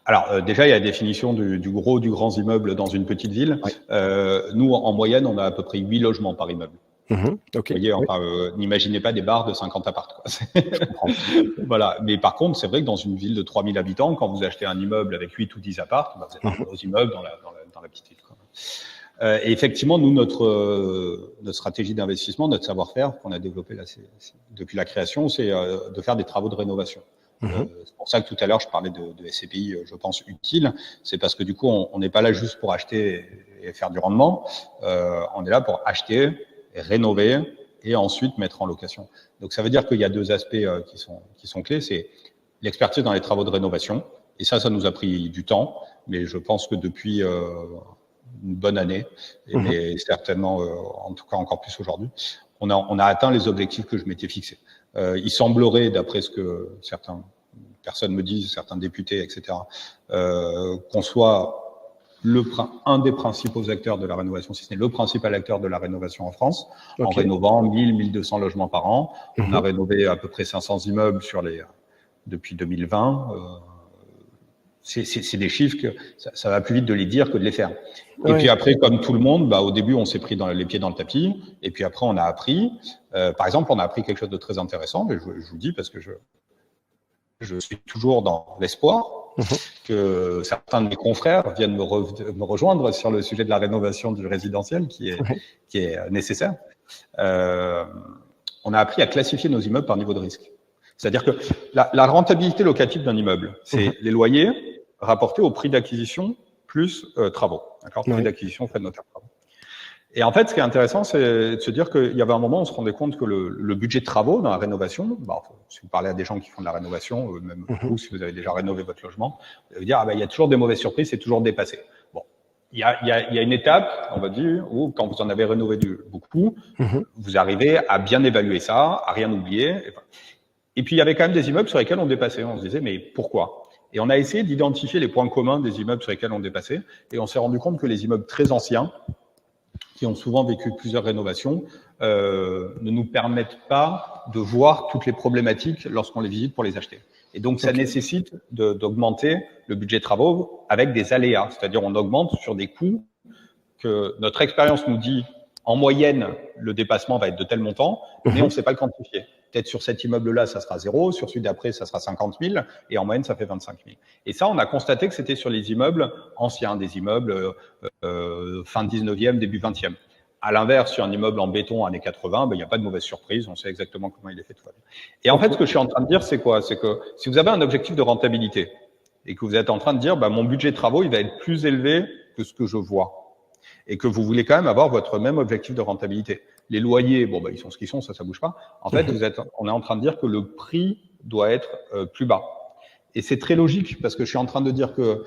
Alors déjà, il y a la définition du grand immeuble dans une petite ville. Oui. Nous, en moyenne, on a à peu près 8 logements par immeuble. Okay. Vous voyez, enfin, n'imaginez pas des bars de 50 apparts, quoi. Voilà. Mais par contre, c'est vrai que dans une ville de 3000 habitants, quand vous achetez un immeuble avec 8 ou 10 apparts, vous avez un gros immeuble dans la petite ville, quoi. Et effectivement, nous, notre stratégie d'investissement, notre savoir-faire qu'on a développé là, depuis la création, c'est de faire des travaux de rénovation. C'est pour ça que tout à l'heure, je parlais de SCPI, je pense, utile. C'est parce que du coup, on n'est pas là juste pour acheter et faire du rendement. On est là pour acheter, et rénover et ensuite mettre en location. Donc, ça veut dire qu'il y a deux aspects qui sont clés. C'est l'expertise dans les travaux de rénovation. Et ça nous a pris du temps. Mais je pense que depuis une bonne année, mais certainement, en tout cas encore plus aujourd'hui, on a atteint les objectifs que je m'étais fixés. Il semblerait, d'après ce que certaines personnes me disent, certains députés, etc., qu'on soit un des principaux acteurs de la rénovation, si ce n'est le principal acteur de la rénovation en France, en rénovant 1200 logements par an. On a rénové à peu près 500 immeubles depuis 2020. C'est des chiffres que ça va plus vite de les dire que de les faire. Et puis après, comme tout le monde, au début, on s'est pris les pieds dans le tapis. Et puis après, on a appris. Par exemple, on a appris quelque chose de très intéressant. Mais je vous dis parce que je suis toujours dans l'espoir que certains de mes confrères viennent me rejoindre sur le sujet de la rénovation du résidentiel qui est nécessaire. On a appris à classifier nos immeubles par niveau de risque. C'est-à-dire que la rentabilité locative d'un immeuble, c'est les loyers rapportés au prix d'acquisition plus travaux. D'accord, prix d'acquisition, frais de notaire, travaux. Et en fait, ce qui est intéressant, c'est de se dire qu'il y avait un moment où on se rendait compte que le budget de travaux dans la rénovation, si vous parlez à des gens qui font de la rénovation, même vous, si vous avez déjà rénové votre logement, vous allez dire, il y a toujours des mauvaises surprises, c'est toujours dépassé. Bon. Il y a une étape, on va dire, où quand vous en avez rénové beaucoup, vous arrivez à bien évaluer ça, à rien oublier. Et puis, il y avait quand même des immeubles sur lesquels on dépassait. On se disait, mais pourquoi? Et on a essayé d'identifier les points communs des immeubles sur lesquels on dépassait. Et on s'est rendu compte que les immeubles très anciens, qui ont souvent vécu plusieurs rénovations, ne nous permettent pas de voir toutes les problématiques lorsqu'on les visite pour les acheter. Et donc, ça nécessite d'augmenter le budget de travaux avec des aléas. C'est-à-dire, on augmente sur des coûts que notre expérience nous dit, en moyenne, le dépassement va être de tel montant, mais on ne sait pas le quantifier. peut-être sur cet immeuble-là, ça sera 0, sur celui d'après, ça sera 50 000, et en moyenne, ça fait 25 000. Et ça, on a constaté que c'était sur les immeubles anciens, des immeubles fin 19e, début 20e. À l'inverse, sur un immeuble en béton années 80, il n'y a pas de mauvaise surprise, on sait exactement comment il est fait, tout va bien. Et en fait, ce que je suis en train de dire, c'est quoi? C'est que si vous avez un objectif de rentabilité et que vous êtes en train de dire, mon budget de travaux, il va être plus élevé que ce que je vois, et que vous voulez quand même avoir votre même objectif de rentabilité. Les loyers, ils sont ce qu'ils sont, ça bouge pas. En fait, on est en train de dire que le prix doit être plus bas. Et c'est très logique parce que je suis en train de dire que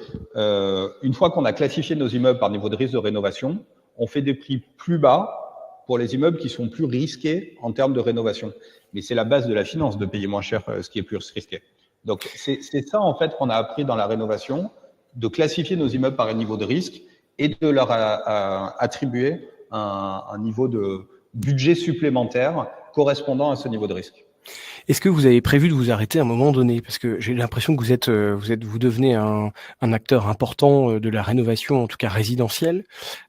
une fois qu'on a classifié nos immeubles par niveau de risque de rénovation, on fait des prix plus bas pour les immeubles qui sont plus risqués en termes de rénovation. Mais c'est la base de la finance de payer moins cher ce qui est plus risqué. Donc c'est ça en fait qu'on a appris dans la rénovation, de classifier nos immeubles par un niveau de risque et de leur attribuer un niveau de budget supplémentaire correspondant à ce niveau de risque. Est-ce que vous avez prévu de vous arrêter à un moment donné? Parce que j'ai l'impression que vous devenez un acteur important de la rénovation, en tout cas résidentielle,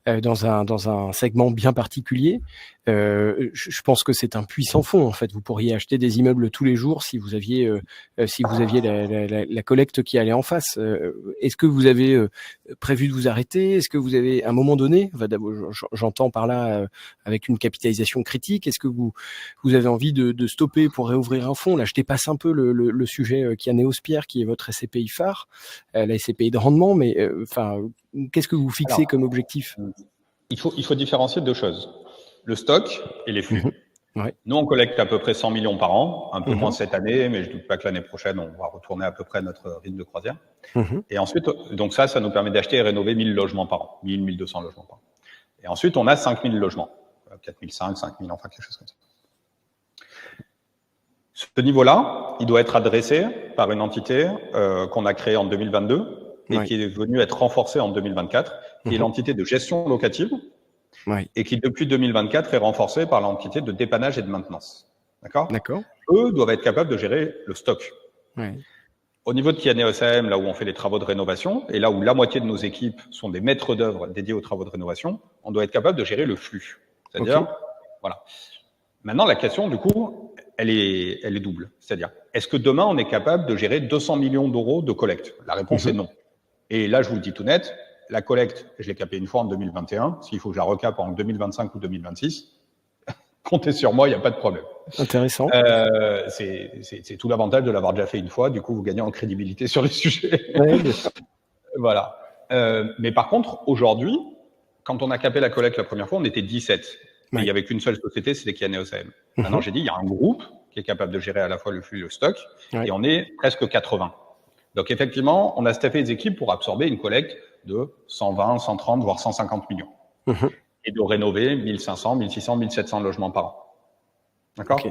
dans un segment bien particulier. Je pense que c'est un puissant fond, en fait. Vous pourriez acheter des immeubles tous les jours si vous aviez la collecte qui allait en face. Est-ce que vous avez prévu de vous arrêter? Est-ce que vous avez, à un moment donné, j'entends par là avec une capitalisation critique, est-ce que vous avez envie de stopper pour réouvrir un fonds? Là, je dépasse un peu le sujet Kianéos-Pierre, qui est votre SCPI phare, la SCPI de rendement, mais qu'est-ce que vous fixez comme objectif? Il faut différencier deux choses. Le stock et les flux. Ouais. Nous, on collecte à peu près 100 millions par an, un peu moins cette année, mais je doute pas que l'année prochaine, on va retourner à peu près à notre rythme de croisière. Et ensuite, donc ça nous permet d'acheter et rénover 1000 logements par an, 1000, 1200 logements par an. Et ensuite, on a 5000 logements, 4005, 5000, enfin quelque chose comme ça. Ce niveau-là, il doit être adressé par une entité qu'on a créée en 2022 et qui est venue être renforcée en 2024, qui est l'entité de gestion locative, et qui, depuis 2024, est renforcée par l'entité de dépannage et de maintenance. D'accord. Eux doivent être capables de gérer le stock. Au niveau de Kianéos AM, là où on fait les travaux de rénovation, et là où la moitié de nos équipes sont des maîtres d'œuvre dédiés aux travaux de rénovation, on doit être capable de gérer le flux. C'est-à-dire, voilà. Maintenant, la question, du coup, elle est double. C'est-à-dire, est-ce que demain, on est capable de gérer 200 millions d'euros de collecte? La réponse est non. Et là, je vous le dis tout net, la collecte, je l'ai capée une fois en 2021. S'il faut que je la recape en 2025 ou 2026, comptez sur moi, il n'y a pas de problème. Intéressant. C'est tout l'avantage de l'avoir déjà fait une fois. Du coup, vous gagnez en crédibilité sur le sujet. Voilà. Mais par contre, aujourd'hui, quand on a capé la collecte la première fois, on était 17. Mais il n'y avait qu'une seule société, c'était Kianéos AM. Maintenant, j'ai dit, il y a un groupe qui est capable de gérer à la fois le flux et le stock, et on est presque 80. Donc, effectivement, on a staffé des équipes pour absorber une collecte de 120, 130, voire 150 millions. Et de rénover 1500, 1600, 1700 logements par an. D'accord.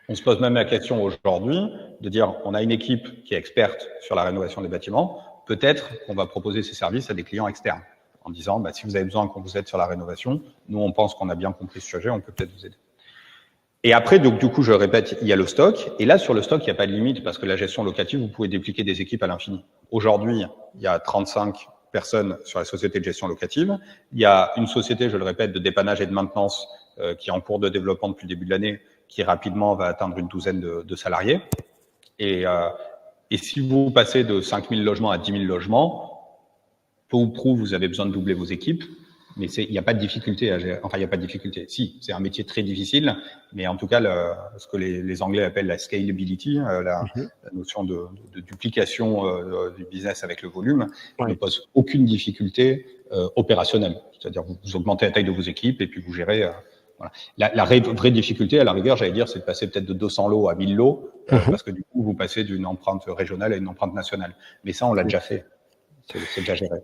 On se pose même la question aujourd'hui de dire, on a une équipe qui est experte sur la rénovation des bâtiments, peut-être qu'on va proposer ces services à des clients externes, en disant, si vous avez besoin qu'on vous aide sur la rénovation, nous, on pense qu'on a bien compris ce sujet, on peut peut-être vous aider. Et après, donc, du coup, je répète, il y a le stock. Et là, sur le stock, il n'y a pas de limite parce que la gestion locative, vous pouvez dupliquer des équipes à l'infini. Aujourd'hui, il y a 35 personnes sur la société de gestion locative. Il y a une société, je le répète, de dépannage et de maintenance qui est en cours de développement depuis le début de l'année, qui rapidement va atteindre une douzaine de salariés. Et si vous passez de 5000 logements à 10 000 logements, peu ou prou, vous avez besoin de doubler vos équipes. Mais il n'y a pas de difficulté à gérer. Enfin, il n'y a pas de difficulté. Si, c'est un métier très difficile, mais en tout cas, ce que les Anglais appellent la scalability, la notion de duplication du business avec le volume, ne pose aucune difficulté opérationnelle. C'est-à-dire, vous augmentez la taille de vos équipes et puis vous gérez. Voilà. La vraie difficulté, à la rigueur, j'allais dire, c'est de passer peut-être de 200 lots à 1000 lots, parce que du coup, vous passez d'une empreinte régionale à une empreinte nationale. Mais ça, on l'a déjà fait. C'est déjà géré.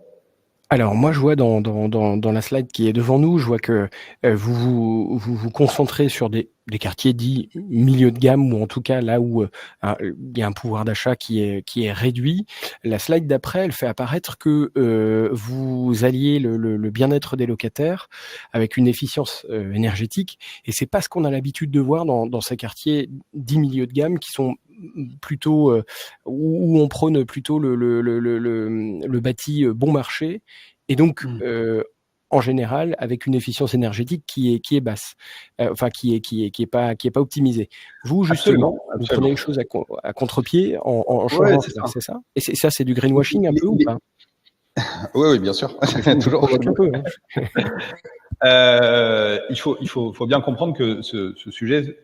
Alors moi je vois dans la slide qui est devant nous, je vois que vous concentrez sur des quartiers dits milieu de gamme, ou en tout cas là où il y a un pouvoir d'achat qui est réduit. La slide d'après, elle fait apparaître que vous alliez le bien-être des locataires avec une efficience énergétique, et c'est pas ce qu'on a l'habitude de voir dans ces quartiers dits milieu de gamme qui sont plutôt où on prône plutôt le bâti bon marché. Et donc en général avec une efficience énergétique qui est basse, enfin qui est pas optimisée. Vous justement, vous prenez les choses à contre-pied en changeant ça, c'est ça? Et c'est du greenwashing un peu ou pas? Oui, bien sûr. Toujours un peu. Il faut bien comprendre que ce sujet,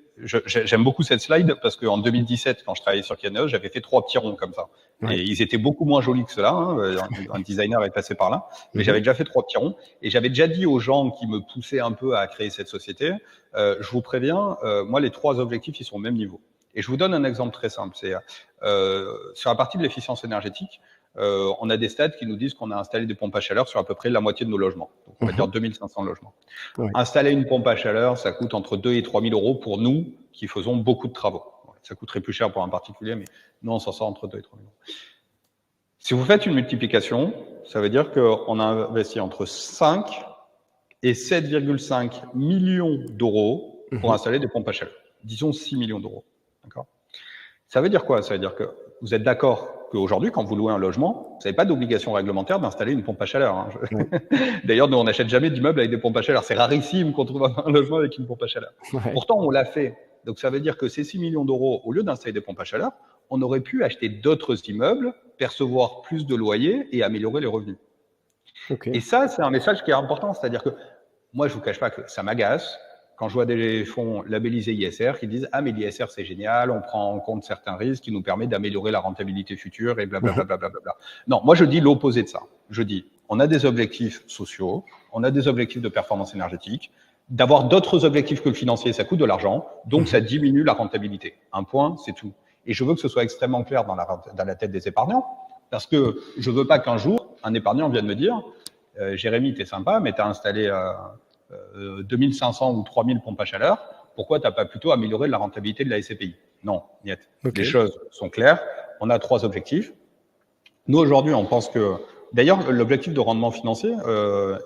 j'aime beaucoup cette slide parce qu'en 2017, quand je travaillais sur Kianeos, j'avais fait 3 petits ronds comme ça. Ouais. Et ils étaient beaucoup moins jolis que cela. Un designer est passé par là. Mais j'avais déjà fait 3 petits ronds. Et j'avais déjà dit aux gens qui me poussaient un peu à créer cette société, je vous préviens, moi, les 3 objectifs, ils sont au même niveau. Et je vous donne un exemple très simple. C'est sur la partie de l'efficience énergétique, on a des stats qui nous disent qu'on a installé des pompes à chaleur sur à peu près la moitié de nos logements. Donc, on va dire 2500 logements. Ouais. Installer une pompe à chaleur, ça coûte entre 2 et 3 000 euros pour nous qui faisons beaucoup de travaux. Ça coûterait plus cher pour un particulier, mais nous, on s'en sort entre 2 et 3 000 euros. Si vous faites une multiplication, ça veut dire qu'on a investi entre 5 et 7,5 millions d'euros pour installer des pompes à chaleur. Disons 6 millions d'euros. D'accord ? Ça veut dire quoi ? Ça veut dire que vous êtes d'accord qu'aujourd'hui, quand vous louez un logement, vous n'avez pas d'obligation réglementaire d'installer une pompe à chaleur. Hein. Ouais. D'ailleurs, nous, on n'achète jamais d'immeubles avec des pompes à chaleur. C'est rarissime qu'on trouve un logement avec une pompe à chaleur. Ouais. Pourtant, on l'a fait. Donc, ça veut dire que ces 6 millions d'euros, au lieu d'installer des pompes à chaleur, on aurait pu acheter d'autres immeubles, percevoir plus de loyers et améliorer les revenus. Okay. Et ça, c'est un message qui est important. C'est-à-dire que moi, je ne vous cache pas que ça m'agace quand je vois des fonds labellisés ISR qui disent « Ah, mais l'ISR, c'est génial, on prend en compte certains risques qui nous permet d'améliorer la rentabilité future et blablabla. Bla. » Non, moi, je dis l'opposé de ça. Je dis, on a des objectifs sociaux, on a des objectifs de performance énergétique. D'avoir d'autres objectifs que le financier, ça coûte de l'argent, donc ça diminue la rentabilité. Un point, c'est tout. Et je veux que ce soit extrêmement clair dans la tête des épargnants, parce que je veux pas qu'un jour, un épargnant vienne me dire « Jérémy, t'es sympa, mais t'as installé... 2500 ou 3000 pompes à chaleur, pourquoi tu n'as pas plutôt amélioré la rentabilité de la SCPI ? Non, niet. Okay. Les choses sont claires. On a 3 objectifs. Nous, aujourd'hui, on pense que... D'ailleurs, l'objectif de rendement financier,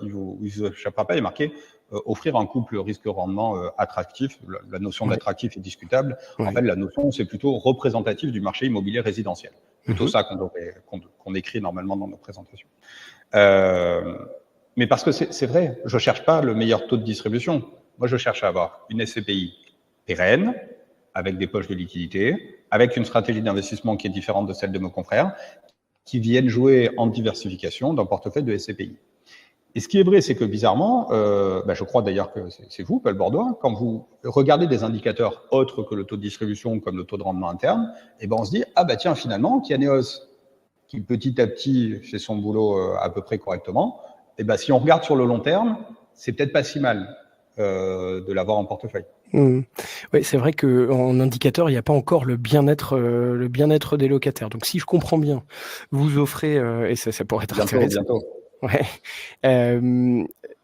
il vous échappera pas, est marqué offrir un couple risque-rendement attractif. La notion d'attractif est discutable. En fait, la notion, c'est plutôt représentatif du marché immobilier résidentiel. Plutôt ça qu'on écrit normalement dans nos présentations. Mais parce que c'est vrai, je cherche pas le meilleur taux de distribution. Moi, je cherche à avoir une SCPI pérenne, avec des poches de liquidité, avec une stratégie d'investissement qui est différente de celle de nos confrères, qui viennent jouer en diversification d'un portefeuille de SCPI. Et ce qui est vrai, c'est que bizarrement, je crois d'ailleurs que c'est vous, Paul Bordois, quand vous regardez des indicateurs autres que le taux de distribution, comme le taux de rendement interne, on se dit, tiens, finalement, Kianeos, qui petit à petit fait son boulot à peu près correctement, si on regarde sur le long terme, c'est peut-être pas si mal de l'avoir en portefeuille. Oui, c'est vrai qu'en indicateur, il n'y a pas encore le bien-être des locataires. Donc, si je comprends bien, vous offrez, et ça pourrait être intéressant. Bientôt. Ouais.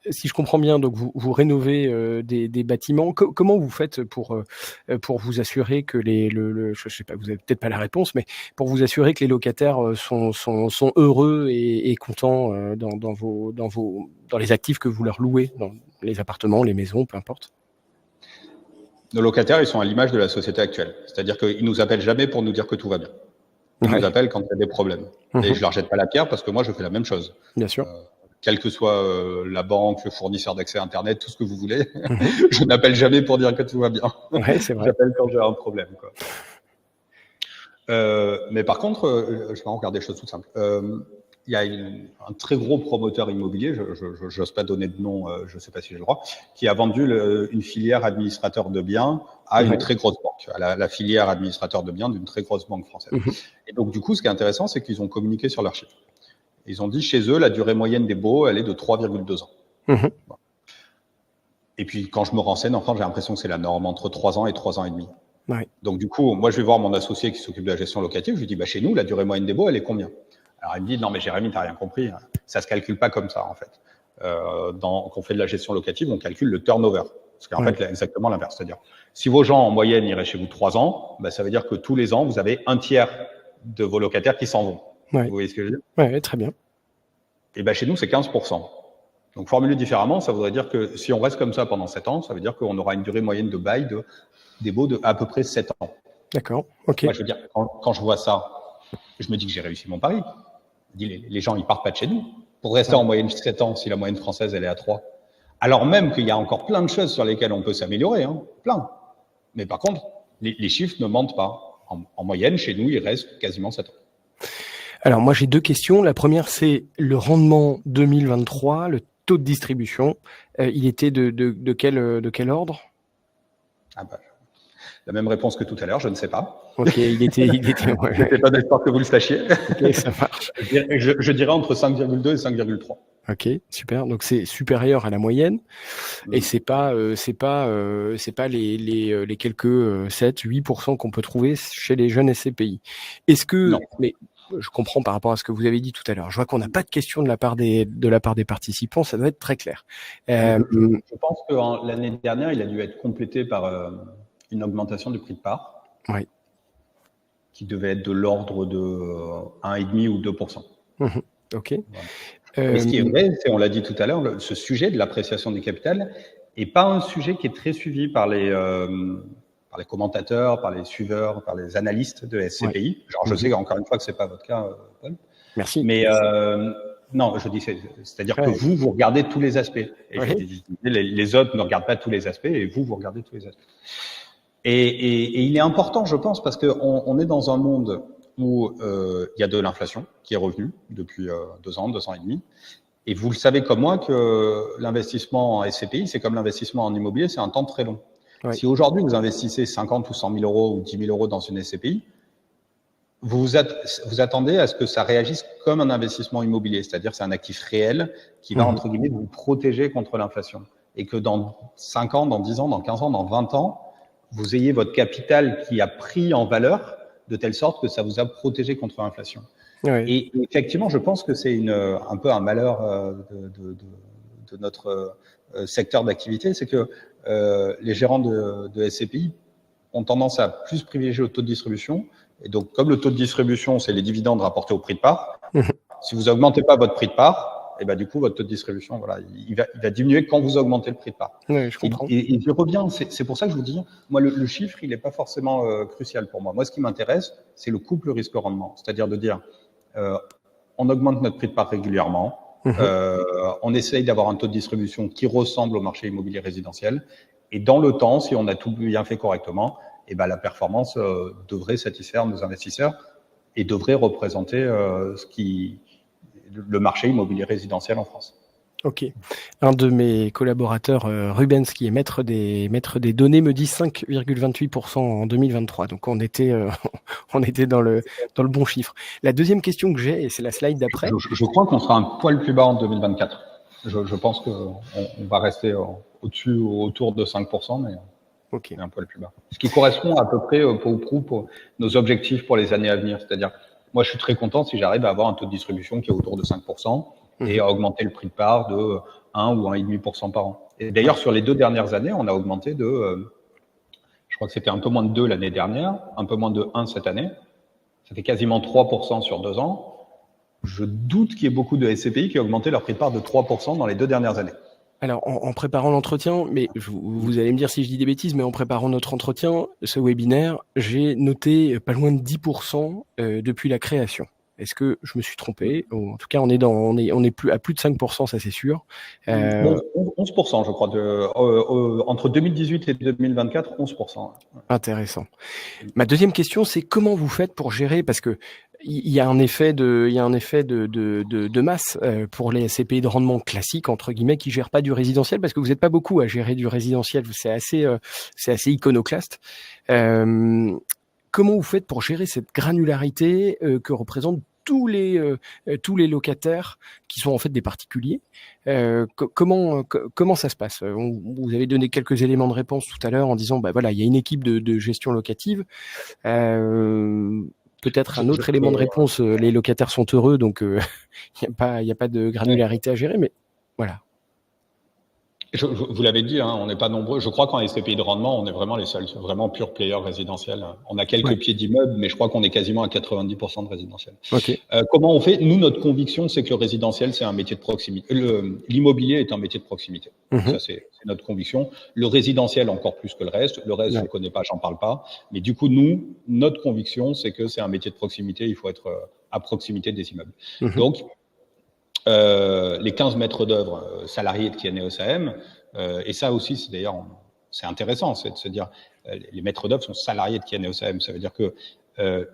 Si je comprends bien, donc vous rénovez des bâtiments. Comment vous faites pour vous assurer que je sais pas, vous avez peut-être pas la réponse, mais pour vous assurer que les locataires sont heureux et contents dans les actifs que vous leur louez, dans les appartements, les maisons, peu importe. Nos locataires, ils sont à l'image de la société actuelle. C'est-à-dire qu'ils nous appellent jamais pour nous dire que tout va bien. Ils nous appellent quand il y a des problèmes. Et je leur jette pas la pierre parce que moi, je fais la même chose. Bien sûr. Quelle que soit la banque, le fournisseur d'accès à Internet, tout ce que vous voulez, je n'appelle jamais pour dire que tout va bien. Ouais, c'est vrai. J'appelle quand j'ai un problème, quoi. Mais par contre, je vais regarder des choses toutes simples. Il y a un très gros promoteur immobilier, je n'ose pas donner de nom, je ne sais pas si j'ai le droit, qui a vendu une filière administrateur de biens à une très grosse banque, à la filière administrateur de biens d'une très grosse banque française. Et donc, du coup, ce qui est intéressant, c'est qu'ils ont communiqué sur leurs chiffres. Ils ont dit, chez eux, la durée moyenne des baux, elle est de 3,2 ans. Bon. Et puis, quand je me renseigne, enfin, j'ai l'impression que c'est la norme, entre 3 ans et 3 ans et demi. Ouais. Donc, du coup, moi, je vais voir mon associé qui s'occupe de la gestion locative, je lui dis, chez nous, la durée moyenne des baux, elle est combien ? Alors, il me dit, non, mais Jérémy, t'as rien compris. Ça se calcule pas comme ça, en fait. Quand on fait de la gestion locative, on calcule le turnover. Ce qui est en fait exactement l'inverse. C'est-à-dire, si vos gens, en moyenne, iraient chez vous 3 ans, ça veut dire que tous les ans, vous avez un tiers de vos locataires qui s'en vont. Ouais. Vous voyez ce que je veux dire ? Oui, très bien. Et chez nous, c'est 15%. Donc, formulé différemment, ça voudrait dire que si on reste comme ça pendant 7 ans, ça veut dire qu'on aura une durée moyenne de bail des baux de à peu près 7 ans. D'accord, ok. Moi, je veux dire, quand je vois ça, je me dis que j'ai réussi mon pari. Je dis, les gens, ils partent pas de chez nous. pour rester en moyenne 7 ans si la moyenne française, elle est à 3. Alors même qu'il y a encore plein de choses sur lesquelles on peut s'améliorer, plein. Mais par contre, les chiffres ne mentent pas. En moyenne, chez nous, il reste quasiment 7 ans. Alors moi j'ai deux questions. La première c'est le rendement 2023, le taux de distribution. Il était de quel ordre? La même réponse que tout à l'heure, je ne sais pas. Ok, il était. Ouais. Je n'étais pas d'accord que vous le sachiez. Ok, ça marche. Je dirais entre 5,2 et 5,3. Ok, super. Donc c'est supérieur à la moyenne et c'est pas les quelques 7-8% qu'on peut trouver chez les jeunes SCPI. Est-ce que non. Mais je comprends par rapport à ce que vous avez dit tout à l'heure. Je vois qu'on n'a pas de questions de la part des participants. Ça doit être très clair. Je pense que l'année dernière, il a dû être complété par une augmentation du prix de part. Oui. Qui devait être de l'ordre de 1,5 ou 2%. Ok. Voilà. Mais ce qui est vrai, on l'a dit tout à l'heure, ce sujet de l'appréciation du capital n'est pas un sujet qui est très suivi par les commentateurs, par les suiveurs, par les analystes de SCPI. Ouais. Genre, je sais encore une fois que c'est pas votre cas, Paul. Merci. Mais non, je dis, c'est-à-dire que vous regardez tous les aspects. Et les autres ne regardent pas tous les aspects, et vous regardez tous les aspects. Et il est important, je pense, parce qu'on est dans un monde où il y a de l'inflation qui est revenue depuis 2 ans et demi. Et vous le savez comme moi que l'investissement en SCPI, c'est comme l'investissement en immobilier, c'est un temps très long. Oui. Si aujourd'hui vous investissez 50 ou 100 000 euros ou 10 000 euros dans une SCPI, vous attendez à ce que ça réagisse comme un investissement immobilier, c'est-à-dire c'est un actif réel qui va, entre guillemets, vous protéger contre l'inflation. Et que dans 5 ans, dans 10 ans, dans 15 ans, dans 20 ans, vous ayez votre capital qui a pris en valeur de telle sorte que ça vous a protégé contre l'inflation. Oui. Et effectivement, je pense que c'est un peu un malheur de notre secteur d'activité, c'est que les gérants de SCPI ont tendance à plus privilégier le taux de distribution. Et donc, comme le taux de distribution, c'est les dividendes rapportés au prix de part, si vous augmentez pas votre prix de part, et ben du coup votre taux de distribution, voilà, il va diminuer quand vous augmentez le prix de part. Oui, je comprends. Et je reviens, c'est pour ça que je vous dis, moi le chiffre, il n'est pas forcément crucial pour moi. Moi, ce qui m'intéresse, c'est le couple risque-rendement, c'est-à-dire de dire, on augmente notre prix de part régulièrement, on essaye d'avoir un taux de distribution qui ressemble au marché immobilier résidentiel, et dans le temps, si on a tout bien fait correctement, et ben la performance devrait satisfaire nos investisseurs et devrait représenter le marché immobilier résidentiel en France. Ok. Un de mes collaborateurs, Rubens, qui est maître des données, me dit 5,28% en 2023. Donc on était dans le bon chiffre. La deuxième question que j'ai, et c'est la slide d'après. Je crois qu'on sera un poil plus bas en 2024. Je pense qu'on va rester au-dessus ou autour de 5%, mais un poil plus bas. Ce qui correspond à peu près pour nos objectifs pour les années à venir. C'est-à-dire, moi, je suis très content si j'arrive à avoir un taux de distribution qui est autour de 5% et à augmenter le prix de part de 1 ou 1,5% par an. Et d'ailleurs, sur les 2 dernières années, on a augmenté je crois que c'était un peu moins de 2 l'année dernière, un peu moins de 1 cette année. Ça fait quasiment 3% sur 2 ans. Je doute qu'il y ait beaucoup de SCPI qui aient augmenté leur prix de part de 3% dans les 2 dernières années. Alors, en préparant l'entretien, mais vous allez me dire si je dis des bêtises, mais en préparant notre entretien, ce webinaire, j'ai noté pas loin de 10% depuis la création. Est-ce que je me suis trompé? En tout cas, on est plus à plus de 5%, ça c'est sûr. 11%, je crois, entre 2018 et 2024, 11%. Intéressant. Ma deuxième question, c'est comment vous faites pour gérer, parce que il y a un effet de masse pour les SCPI de rendement classiques entre guillemets qui gèrent pas du résidentiel, parce que vous n'êtes pas beaucoup à gérer du résidentiel, c'est assez iconoclaste. Comment vous faites pour gérer cette granularité que représentent tous les locataires qui sont en fait des particuliers? Comment ça se passe? Vous avez donné quelques éléments de réponse tout à l'heure en disant voilà, il y a une équipe de gestion locative. Peut-être un autre élément de réponse, les locataires sont heureux, donc il n'y a pas de granularité à gérer, mais voilà. Vous l'avez dit, on n'est pas nombreux. Je crois qu'en SCPI de rendement, on est vraiment les seuls, vraiment pure player résidentiel. On a quelques pieds d'immeubles, mais je crois qu'on est quasiment à 90% de résidentiel. Okay. Comment on fait? Nous, notre conviction, c'est que le résidentiel, c'est un métier de proximité. L'immobilier est un métier de proximité. Ça, c'est notre conviction. Le résidentiel, encore plus que le reste. Le reste, je ne connais pas, j'en parle pas. Mais du coup, nous, notre conviction, c'est que c'est un métier de proximité. Il faut être à proximité des immeubles. Donc, les 15 maîtres d'œuvre salariés de Kianéos AM, et ça aussi, c'est d'ailleurs, c'est intéressant, c'est de se dire, les maîtres d'œuvre sont salariés de Kianéos AM. Ça veut dire que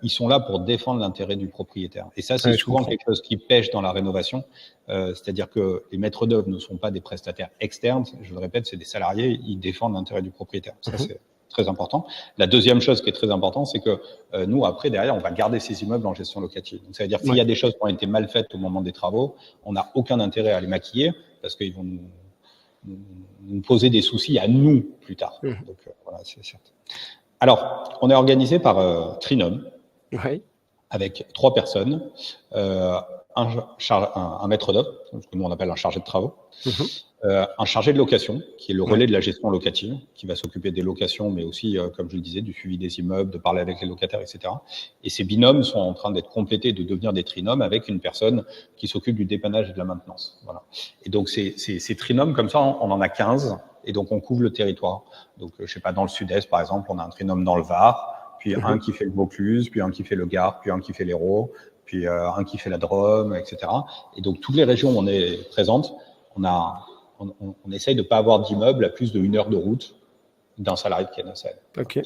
ils sont là pour défendre l'intérêt du propriétaire. Et ça, c'est souvent quelque chose qui pêche dans la rénovation. C'est-à-dire que les maîtres d'œuvre ne sont pas des prestataires externes. Je le répète, c'est des salariés. Ils défendent l'intérêt du propriétaire. Ça, c'est très important. La deuxième chose qui est très importante, c'est que nous, après, derrière, on va garder ces immeubles en gestion locative. Donc, ça veut dire qu'il y a des choses qui ont été mal faites au moment des travaux, on n'a aucun intérêt à les maquiller parce qu'ils vont nous poser des soucis à nous plus tard. Donc, voilà, c'est certain. Alors, on est organisé par Trinum, avec 3 personnes, un maître d'œuvre, ce que nous on appelle un chargé de travaux, un chargé de location, qui est le relais de la gestion locative, qui va s'occuper des locations, mais aussi, comme je le disais, du suivi des immeubles, de parler avec les locataires, etc. Et ces binômes sont en train d'être complétés, de devenir des trinômes, avec une personne qui s'occupe du dépannage et de la maintenance. Voilà. Et donc, ces trinômes, comme ça, on en a 15, et donc on couvre le territoire. Donc, je sais pas, dans le sud-est, par exemple, on a un trinôme dans le Var, puis un qui fait le Vaucluse, puis un qui fait le Gard, puis un qui fait l'Hérault, puis un qui fait la Drôme, etc. Et donc, toutes les régions où on est présente, on essaye de pas avoir d'immeuble à plus de 1 heure de route d'un salarié de Kianéos AM. Okay.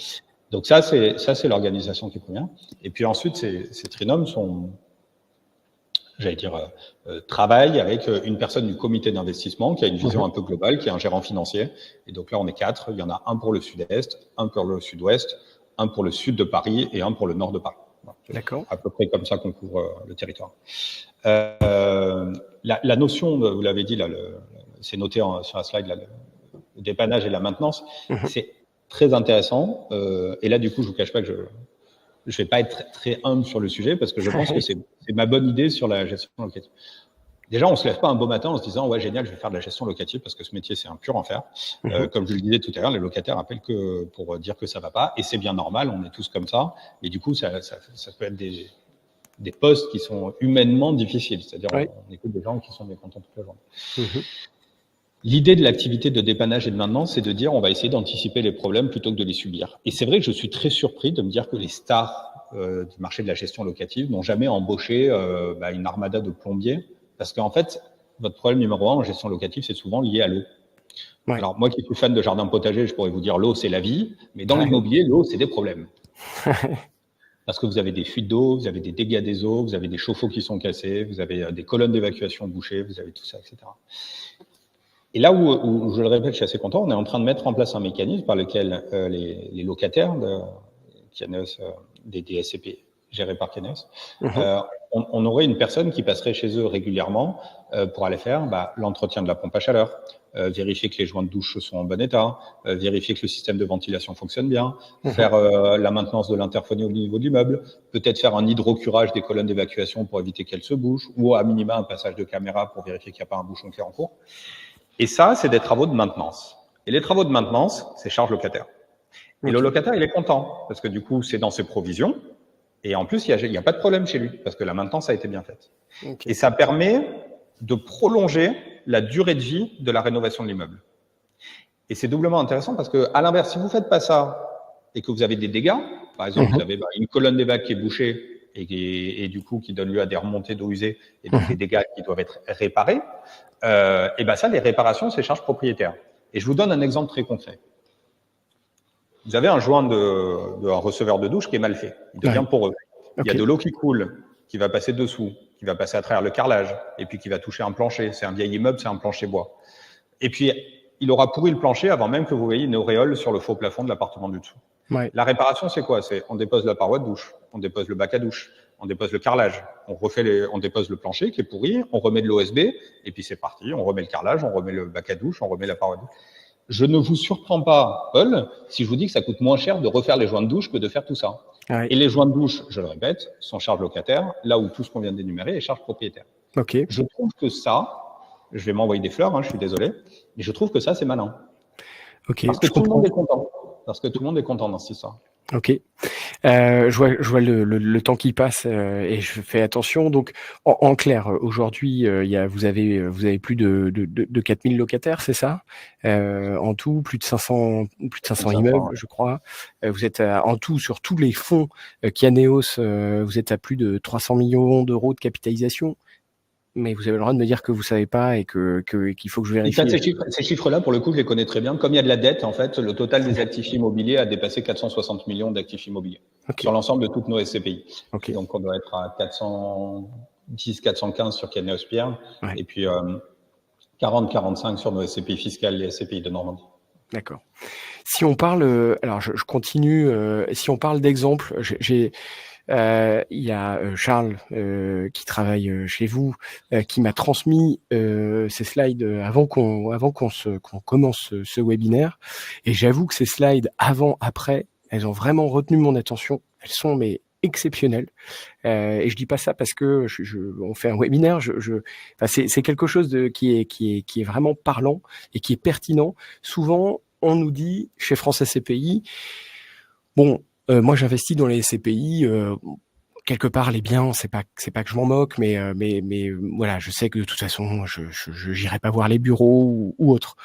Donc ça, c'est l'organisation qui convient. Et puis ensuite, ces trinômes sont, j'allais dire, travaillent avec une personne du comité d'investissement qui a une vision un peu globale, qui est un gérant financier. Et donc là, on est 4. Il y en a un pour le sud-est, un pour le sud-ouest, un pour le sud de Paris et un pour le nord de Paris. Voilà. D'accord. À peu près comme ça qu'on couvre le territoire. La notion, vous l'avez dit, là, c'est noté sur la slide, là, le dépannage et la maintenance, c'est très intéressant. Et là, du coup, je vous cache pas que je vais pas être très humble sur le sujet parce que je pense que c'est ma bonne idée sur la gestion locative. Déjà, on se lève pas un beau matin en se disant ouais génial, je vais faire de la gestion locative parce que ce métier c'est un pur enfer. Comme je le disais tout à l'heure, les locataires appellent que pour dire que ça va pas et c'est bien normal, on est tous comme ça. Et du coup, ça peut être des postes qui sont humainement difficiles, c'est-à-dire on écoute des gens qui sont mécontents toute la journée. L'idée de l'activité de dépannage et de maintenance, c'est de dire on va essayer d'anticiper les problèmes plutôt que de les subir. Et c'est vrai que je suis très surpris de me dire que les stars du marché de la gestion locative n'ont jamais embauché une armada de plombiers, parce qu'en fait, votre problème numéro 1 en gestion locative, c'est souvent lié à l'eau. Alors moi qui suis fan de jardin potager, je pourrais vous dire l'eau c'est la vie, mais dans l'immobilier, l'eau c'est des problèmes. Parce que vous avez des fuites d'eau, vous avez des dégâts des eaux, vous avez des chauffe-eau qui sont cassés, vous avez des colonnes d'évacuation bouchées, vous avez tout ça, etc. Et là où je le répète, je suis assez content, on est en train de mettre en place un mécanisme par lequel les locataires de Kianéos, des SCP gérés par Kianéos, on aurait une personne qui passerait chez eux régulièrement pour aller faire l'entretien de la pompe à chaleur, vérifier que les joints de douche sont en bon état, vérifier que le système de ventilation fonctionne bien, faire la maintenance de l'interphonie au niveau de l'immeuble, peut-être faire un hydrocurage des colonnes d'évacuation pour éviter qu'elles se bougent, ou à minima un passage de caméra pour vérifier qu'il n'y a pas un bouchon qui est en cours. Et ça, c'est des travaux de maintenance. Et les travaux de maintenance, c'est charge locataire. Et le locataire, il est content, parce que du coup, c'est dans ses provisions. Et en plus, il n'y a pas de problème chez lui, parce que la maintenance a été bien faite. Et ça permet de prolonger la durée de vie de la rénovation de l'immeuble. Et c'est doublement intéressant, parce que à l'inverse, si vous ne faites pas ça, et que vous avez des dégâts, par exemple, vous avez une colonne d'évac qui est bouchée, et du coup, qui donne lieu à des remontées d'eau usée, et donc des dégâts qui doivent être réparés, et ça, les réparations, c'est charge propriétaire. Et je vous donne un exemple très concret. Vous avez un joint un receveur de douche qui est mal fait. Il devient poreux. Il y a de l'eau qui coule, qui va passer dessous, qui va passer à travers le carrelage, et puis qui va toucher un plancher. C'est un vieil immeuble, c'est un plancher bois. Et puis, il aura pourri le plancher avant même que vous voyez une auréole sur le faux plafond de l'appartement du dessous. La réparation, c'est quoi? C'est on dépose la paroi de douche, on dépose le bac à douche, on dépose le carrelage, on dépose le plancher qui est pourri, on remet de l'OSB, et puis c'est parti, on remet le carrelage, on remet le bac à douche, on remet la paroi de douche. Je ne vous surprends pas, Paul, si je vous dis que ça coûte moins cher de refaire les joints de douche que de faire tout ça. Et les joints de douche, je le répète, sont charge locataire, là où tout ce qu'on vient d'énumérer est charge propriétaire. Je trouve que ça, je vais m'envoyer des fleurs, je suis désolé, mais je trouve que ça, c'est malin. Parce que tout le monde est content. Parce que tout le monde est content dans cette histoire. Je vois le temps qui passe et je fais attention. Donc, en clair, aujourd'hui, vous avez plus de 4000 locataires, c'est ça? En tout, plus de 500 immeubles, je crois. Vous êtes en tout sur tous les fonds Kianéos, vous êtes à plus de 300 millions d'euros de capitalisation. mais vous avez le droit de me dire que vous savez pas et qu'il faut que je Et vérifie. ça, ces chiffres-là, pour le coup, je les connais très bien. Comme il y a de la dette, en fait, le total des actifs immobiliers a dépassé 460 millions d'actifs immobiliers sur l'ensemble de toutes nos SCPI. Donc, on doit être à 410, 415 sur Kianéos Pierre, et puis 40-45 sur nos SCPI fiscales, les SCPI de Normandie. D'accord. Si on parle, alors je continue. Si on parle d'exemples, il y a Charles qui travaille chez vous, qui m'a transmis ces slides avant qu'on commence ce webinaire. Et j'avoue que ces slides avant-après, elles ont vraiment retenu mon attention. Elles sont exceptionnelles. Et je dis pas ça parce que on fait un webinaire. C'est quelque chose qui est vraiment parlant et qui est pertinent. Souvent, on nous dit chez France SCPI, bon. Moi, j'investis dans les SCPI. Quelque part, les biens, c'est pas que je m'en moque, mais voilà, je sais que de toute façon, je j'irai pas voir les bureaux ou autre.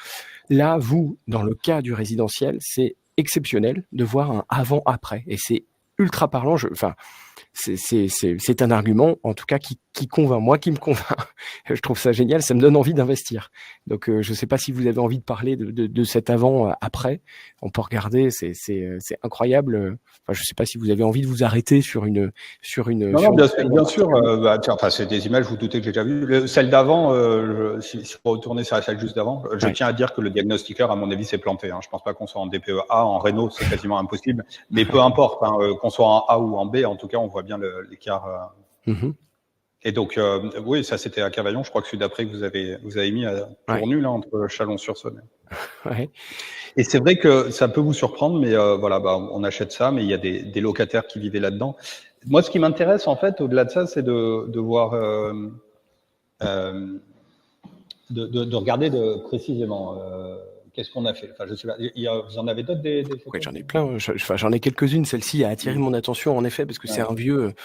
Là, vous, dans le cas du résidentiel, c'est exceptionnel de voir un avant-après, et c'est ultra parlant. C'est un argument, en tout cas, qui convainc. Moi, qui me convainc. Je trouve ça génial. Ça me donne envie d'investir. Donc, je sais pas si vous avez envie de parler de cet avant-après. On peut regarder. C'est incroyable. Enfin, je sais pas si vous avez envie de vous arrêter sur une. Non, bien sûr. C'est des images. Vous doutez que j'ai déjà vu. Celle d'avant. Si vous retournez sur la salle juste d'avant, je tiens à dire que le diagnostiqueur, à mon avis, s'est planté. Je pense pas qu'on soit en DPE A, en Réno, c'est quasiment impossible. Mais peu importe, qu'on soit en A ou en B, en tout cas, on voit bien l'écart. Et donc, oui, ça c'était à Cavaillon. Je crois que celui d'après que vous avez mis pour nul entre Chalon-sur-Saône. Et c'est vrai que ça peut vous surprendre, mais on achète ça, mais il y a des locataires qui vivaient là-dedans. Moi, ce qui m'intéresse en fait, au-delà de ça, c'est de voir, de regarder précisément. Qu'est-ce qu'on a fait? Enfin, je sais pas. Vous en avez d'autres des photos? Oui, j'en ai plein. J'en ai quelques-unes. Celle-ci a attiré mon attention en effet parce que c'est un vieux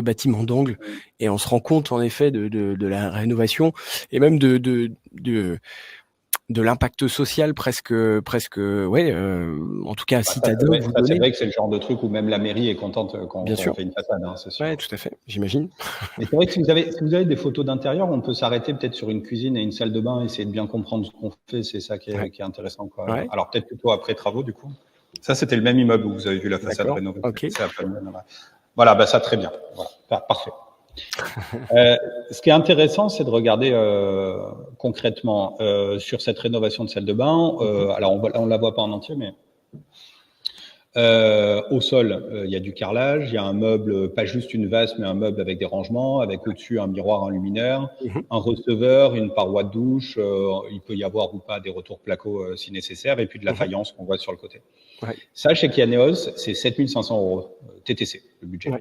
bâtiment d'angle et on se rend compte en effet de la rénovation et même de l'impact social presque en tout cas citadin. C'est vrai que c'est le genre de truc où même la mairie est contente quand on fait une façade, c'est sûr. Ouais, tout à fait, j'imagine. Mais c'est vrai que si vous avez des photos d'intérieur, on peut s'arrêter peut-être sur une cuisine et une salle de bain, essayer de bien comprendre ce qu'on fait, c'est ça qui est intéressant, quoi. Ouais. Alors peut-être plutôt après travaux du coup. Ça c'était le même immeuble où vous avez vu la façade rénovée. Voilà, ça très bien. Voilà, parfait. Ce qui est intéressant, c'est de regarder concrètement sur cette rénovation de salle de bain. Alors on la voit pas en entier, mais au sol, il y a du carrelage. Il y a un meuble, pas juste une vase, mais un meuble avec des rangements, avec au-dessus un miroir, un luminaire, un receveur, une paroi de douche. Il peut y avoir ou pas des retours placo si nécessaire, et puis de la faïence qu'on voit sur le côté. Ça, chez Kianéos, c'est 7 500 € TTC, le budget.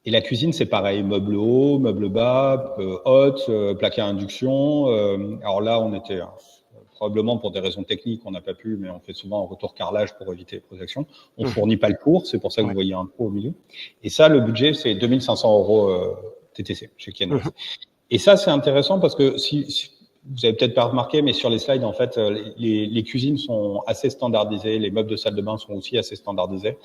Et la cuisine, c'est pareil, meuble haut, meuble bas, haute, plaqué à induction. Alors là, on était probablement pour des raisons techniques, on n'a pas pu, mais on fait souvent un retour carrelage pour éviter les projections. On fournit pas le cours, c'est pour ça que vous voyez un trou au milieu. Et ça, le budget, c'est 2 500 € TTC chez Kianéos. Et ça, c'est intéressant parce que si vous avez peut-être pas remarqué, mais sur les slides, en fait, les cuisines sont assez standardisées, les meubles de salle de bain sont aussi assez standardisés.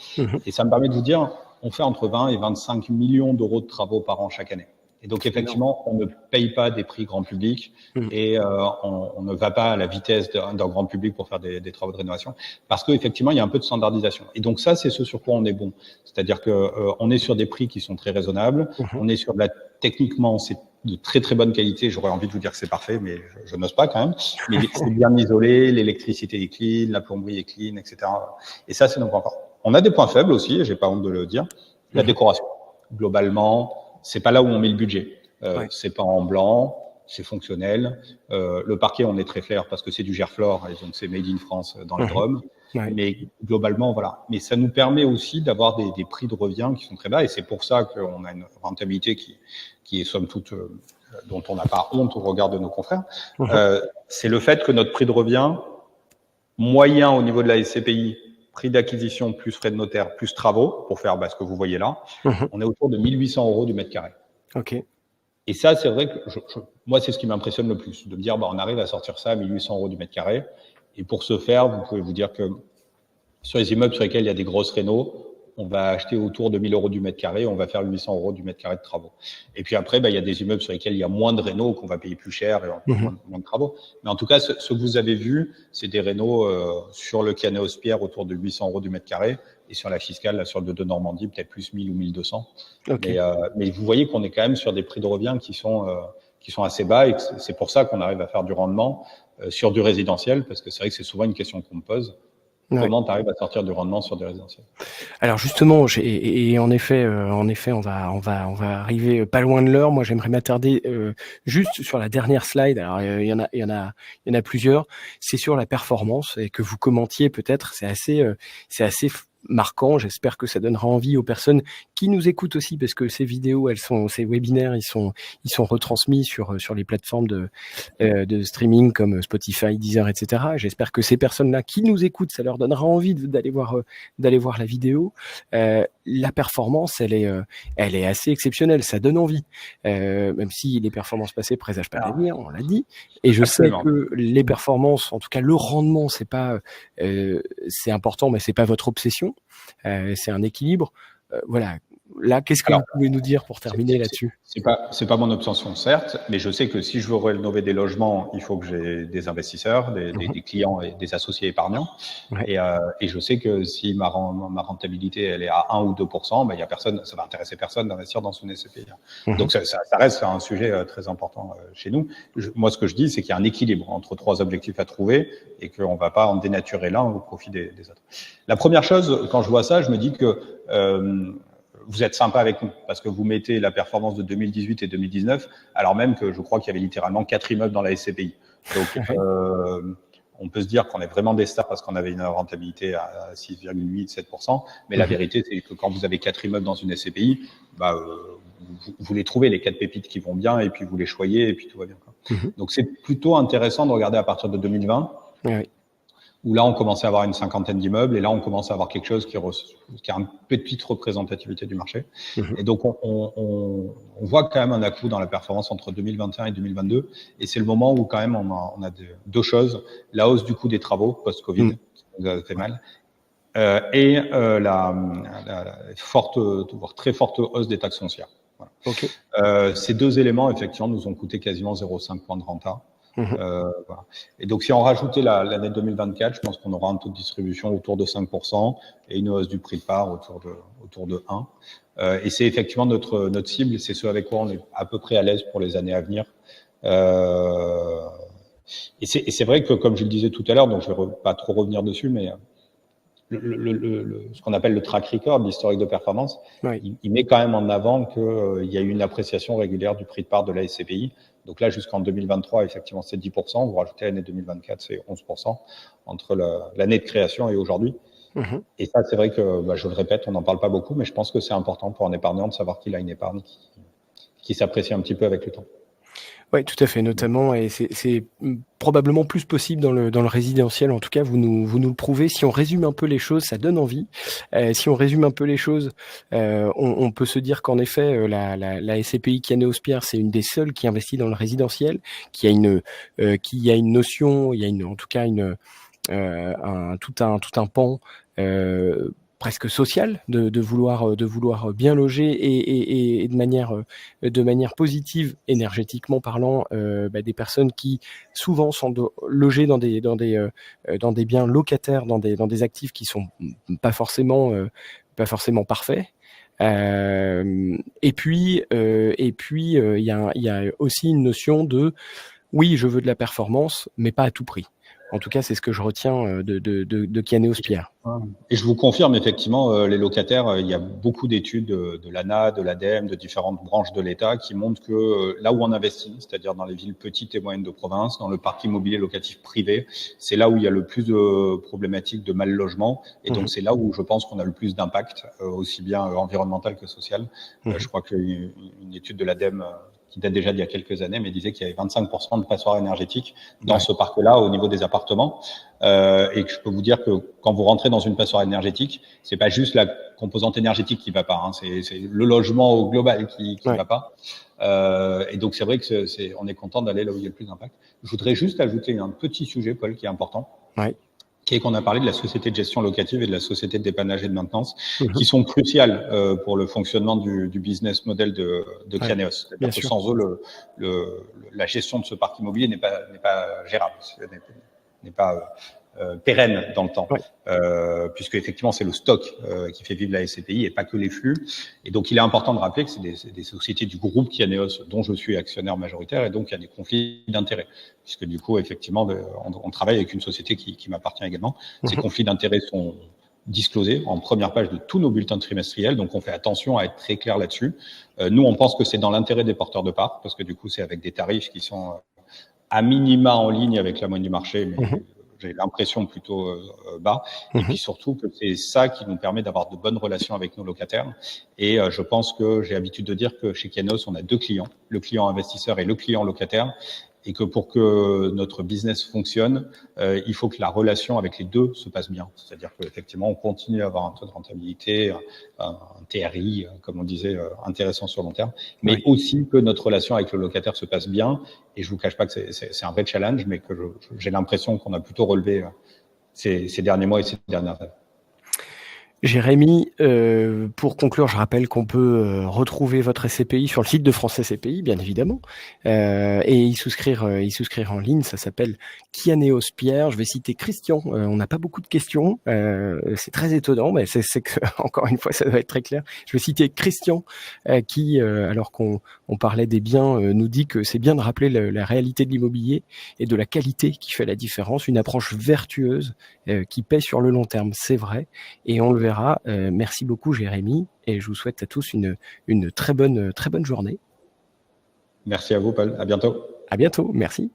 Et ça me permet de vous dire, on fait entre 20 et 25 millions d'euros de travaux par an chaque année. Et donc, effectivement, on ne paye pas des prix grand public et on ne va pas à la vitesse d'un grand public pour faire des travaux de rénovation parce qu'effectivement, il y a un peu de standardisation. Et donc, ça, c'est ce sur quoi on est bon. C'est-à-dire que on est sur des prix qui sont très raisonnables. On est sur techniquement, c'est de très très bonne qualité. J'aurais envie de vous dire que c'est parfait, mais je n'ose pas quand même. Mais c'est bien isolé, l'électricité est clean, la plomberie est clean, etc. Et ça, c'est nos points forts. On a des points faibles aussi, et j'ai pas honte de le dire. La décoration, globalement, c'est pas là où on met le budget. C'est pas en blanc, c'est fonctionnel. Le parquet, on est très fier parce que c'est du Gerflor, et donc c'est made in France dans les Drôme. Mais globalement, voilà. Mais ça nous permet aussi d'avoir des prix de revient qui sont très bas, et c'est pour ça qu'on a une rentabilité qui est somme toute dont on n'a pas honte au regard de nos confrères. C'est le fait que notre prix de revient moyen au niveau de la SCPI, prix d'acquisition plus frais de notaire plus travaux pour faire ce que vous voyez là, on est autour de 1 800 € du mètre carré. Et ça, c'est vrai que moi, c'est ce qui m'impressionne le plus, de me dire on arrive à sortir ça à 1 800 € du mètre carré. Et pour ce faire, vous pouvez vous dire que sur les immeubles sur lesquels il y a des grosses rénaux, on va acheter autour de 1 000 € du mètre carré, on va faire 800 € du mètre carré de travaux. Et puis après, il y a des immeubles sur lesquels il y a moins de rénaux, qu'on va payer plus cher et moins de travaux. Mais en tout cas, ce que vous avez vu, c'est des rénaux sur le Kianéos-Pierre autour de 800 € du mètre carré, et sur la fiscale, là, sur le de Normandie, peut-être plus 1000 ou 1200. Okay. Mais vous voyez qu'on est quand même sur des prix de revient qui sont assez bas, et c'est pour ça qu'on arrive à faire du rendement sur du résidentiel, parce que c'est vrai que c'est souvent une question qu'on me pose. Comment tu arrives à sortir du rendement sur du résidentiel? Alors justement, et en effet, on va arriver pas loin de l'heure. Moi, j'aimerais m'attarder juste sur la dernière slide. Alors il y en a plusieurs. C'est sur la performance, et que vous commentiez peut-être. C'est assez marquant. J'espère que ça donnera envie aux personnes qui nous écoutent aussi, parce que ces vidéos, ces webinaires, ils sont retransmis sur les plateformes de streaming comme Spotify, Deezer, etc. J'espère que ces personnes-là qui nous écoutent, ça leur donnera envie d'aller voir la vidéo. La performance, elle est assez exceptionnelle. Ça donne envie, même si les performances passées présagent pas l'avenir, on l'a dit. Et je sais que les performances, en tout cas le rendement, c'est important, mais c'est pas votre obsession. C'est un équilibre. Voilà. Là, qu'est-ce que vous pouvez nous dire pour terminer là-dessus? C'est pas mon obsession, certes, mais je sais que si je veux rénover des logements, il faut que j'ai des investisseurs, des clients et des associés épargnants. Ouais. Et je sais que si ma rentabilité elle est à 1 ou 2%, il y a personne, ça va intéresser personne d'investir dans une SCPI. Donc ça reste un sujet très important chez nous. Moi, ce que je dis, c'est qu'il y a un équilibre entre 3 objectifs à trouver et qu'on va pas en dénaturer l'un au profit des autres. La première chose, quand je vois ça, je me dis que vous êtes sympa avec nous, parce que vous mettez la performance de 2018 et 2019, alors même que je crois qu'il y avait littéralement 4 immeubles dans la SCPI. Donc, on peut se dire qu'on est vraiment des stars parce qu'on avait une rentabilité à 6,8-7%, mais la vérité, c'est que quand vous avez 4 immeubles dans une SCPI, vous les trouvez, les 4 pépites qui vont bien, et puis vous les choyez, et puis tout va bien. Donc, c'est plutôt intéressant de regarder à partir de 2020. Oui. Où là, on commençait à avoir une 50aine d'immeubles, et là, on commence à avoir quelque chose qui a une petite représentativité du marché. Et donc, on voit quand même un à-coup dans la performance entre 2021 et 2022, et c'est le moment où quand même on a 2 choses, la hausse du coût des travaux post-Covid, qui nous a fait mal, et la forte, voire très forte hausse des taxes foncières. Voilà. Okay. Ces 2 éléments, effectivement, nous ont coûté quasiment 0,5 points de renta. Voilà. Et donc, si on rajoutait l'année 2024, je pense qu'on aura un taux de distribution autour de 5% et une hausse du prix de part autour de 1. Et c'est effectivement notre cible, c'est ce avec quoi on est à peu près à l'aise pour les années à venir. Et c'est vrai que, comme je le disais tout à l'heure, donc je vais pas trop revenir dessus, mais ce qu'on appelle le track record, l'historique de performance, il met quand même en avant qu'il y a eu une appréciation régulière du prix de part de la SCPI. Donc là, jusqu'en 2023, effectivement, c'est 10%. Vous rajoutez l'année 2024, c'est 11% entre l'année de création et aujourd'hui. Et ça, c'est vrai que, je le répète, on n'en parle pas beaucoup, mais je pense que c'est important pour un épargnant de savoir qu'il a une épargne qui s'apprécie un petit peu avec le temps. Oui, tout à fait, notamment, et c'est probablement plus possible dans le résidentiel. En tout cas, vous nous le prouvez. Si on résume un peu les choses, ça donne envie. Si on résume un peu les choses, on peut se dire qu'en effet, la SCPI Kianéos-Pierre, c'est une des seules qui investit dans le résidentiel, qui a une notion, en tout cas tout un pan presque social de vouloir bien loger et de manière positive, énergétiquement parlant, des personnes qui souvent sont logées dans des biens locataires, dans des actifs qui sont pas forcément parfaits. Et puis il y a aussi une notion de oui, je veux de la performance, mais pas à tout prix. En tout cas, c'est ce que je retiens de Kianéos-Pierre. Et je vous confirme, effectivement, les locataires, il y a beaucoup d'études de l'ANA, de l'ADEME, de différentes branches de l'État qui montrent que là où on investit, c'est-à-dire dans les villes petites et moyennes de province, dans le parc immobilier locatif privé, c'est là où il y a le plus de problématiques de mal logement. Et donc, c'est là où je pense qu'on a le plus d'impact, aussi bien environnemental que social. Je crois qu'une étude de l'ADEME qui date déjà d'il y a quelques années, mais disait qu'il y avait 25% de passoires énergétiques dans ce parc-là au niveau des appartements. Et que je peux vous dire que quand vous rentrez dans une passoire énergétique, c'est pas juste la composante énergétique qui va pas, hein, c'est le logement au global qui va pas. Et donc c'est vrai que on est content d'aller là où il y a le plus d'impact. Je voudrais juste ajouter un petit sujet, Paul, qui est important. qui est qu'on a parlé de la société de gestion locative et de la société de dépannage et de maintenance, qui sont cruciales pour le fonctionnement du business model de Kianeos. C'est-à-dire que sans eux, la gestion de ce parc immobilier n'est pas gérable, n'est pas pérenne dans le temps, puisque effectivement c'est le stock qui fait vivre la SCPI et pas que les flux. Et donc il est important de rappeler que c'est des sociétés du groupe Kianeos dont je suis actionnaire majoritaire, et donc il y a des conflits d'intérêts, puisque du coup effectivement on travaille avec une société qui m'appartient également. Ces conflits d'intérêts sont disclosés en première page de tous nos bulletins trimestriels, donc on fait attention à être très clair là-dessus. Nous on pense que c'est dans l'intérêt des porteurs de parts, parce que du coup c'est avec des tarifs qui sont à minima en ligne avec la moyenne du marché, mais j'ai l'impression plutôt bas. Et puis surtout que c'est ça qui nous permet d'avoir de bonnes relations avec nos locataires. Et je pense que j'ai l'habitude de dire que chez Kianeos, on a deux clients, le client investisseur et le client locataire. Et que pour que notre business fonctionne, il faut que la relation avec les deux se passe bien. C'est-à-dire qu'effectivement, on continue à avoir un taux de rentabilité, un TRI, comme on disait, intéressant sur le long terme, mais aussi que notre relation avec le locataire se passe bien. Et je vous cache pas que c'est un vrai challenge, mais que j'ai l'impression qu'on a plutôt relevé ces derniers mois et ces dernières années. Jérémy, pour conclure, je rappelle qu'on peut retrouver votre SCPI sur le site de France SCPI, bien évidemment, et y souscrire en ligne. Ça s'appelle Kianeos Pierre. Je vais citer Christian. On n'a pas beaucoup de questions. C'est très étonnant, mais c'est que encore une fois, ça doit être très clair. Je vais citer Christian qui, alors qu'on parlait des biens, nous dit que c'est bien de rappeler la réalité de l'immobilier et de la qualité qui fait la différence. Une approche vertueuse qui paie sur le long terme, c'est vrai, et on le verra. Merci beaucoup Jérémy, et je vous souhaite à tous une très bonne journée. Merci à vous Paul, à bientôt. À bientôt, merci.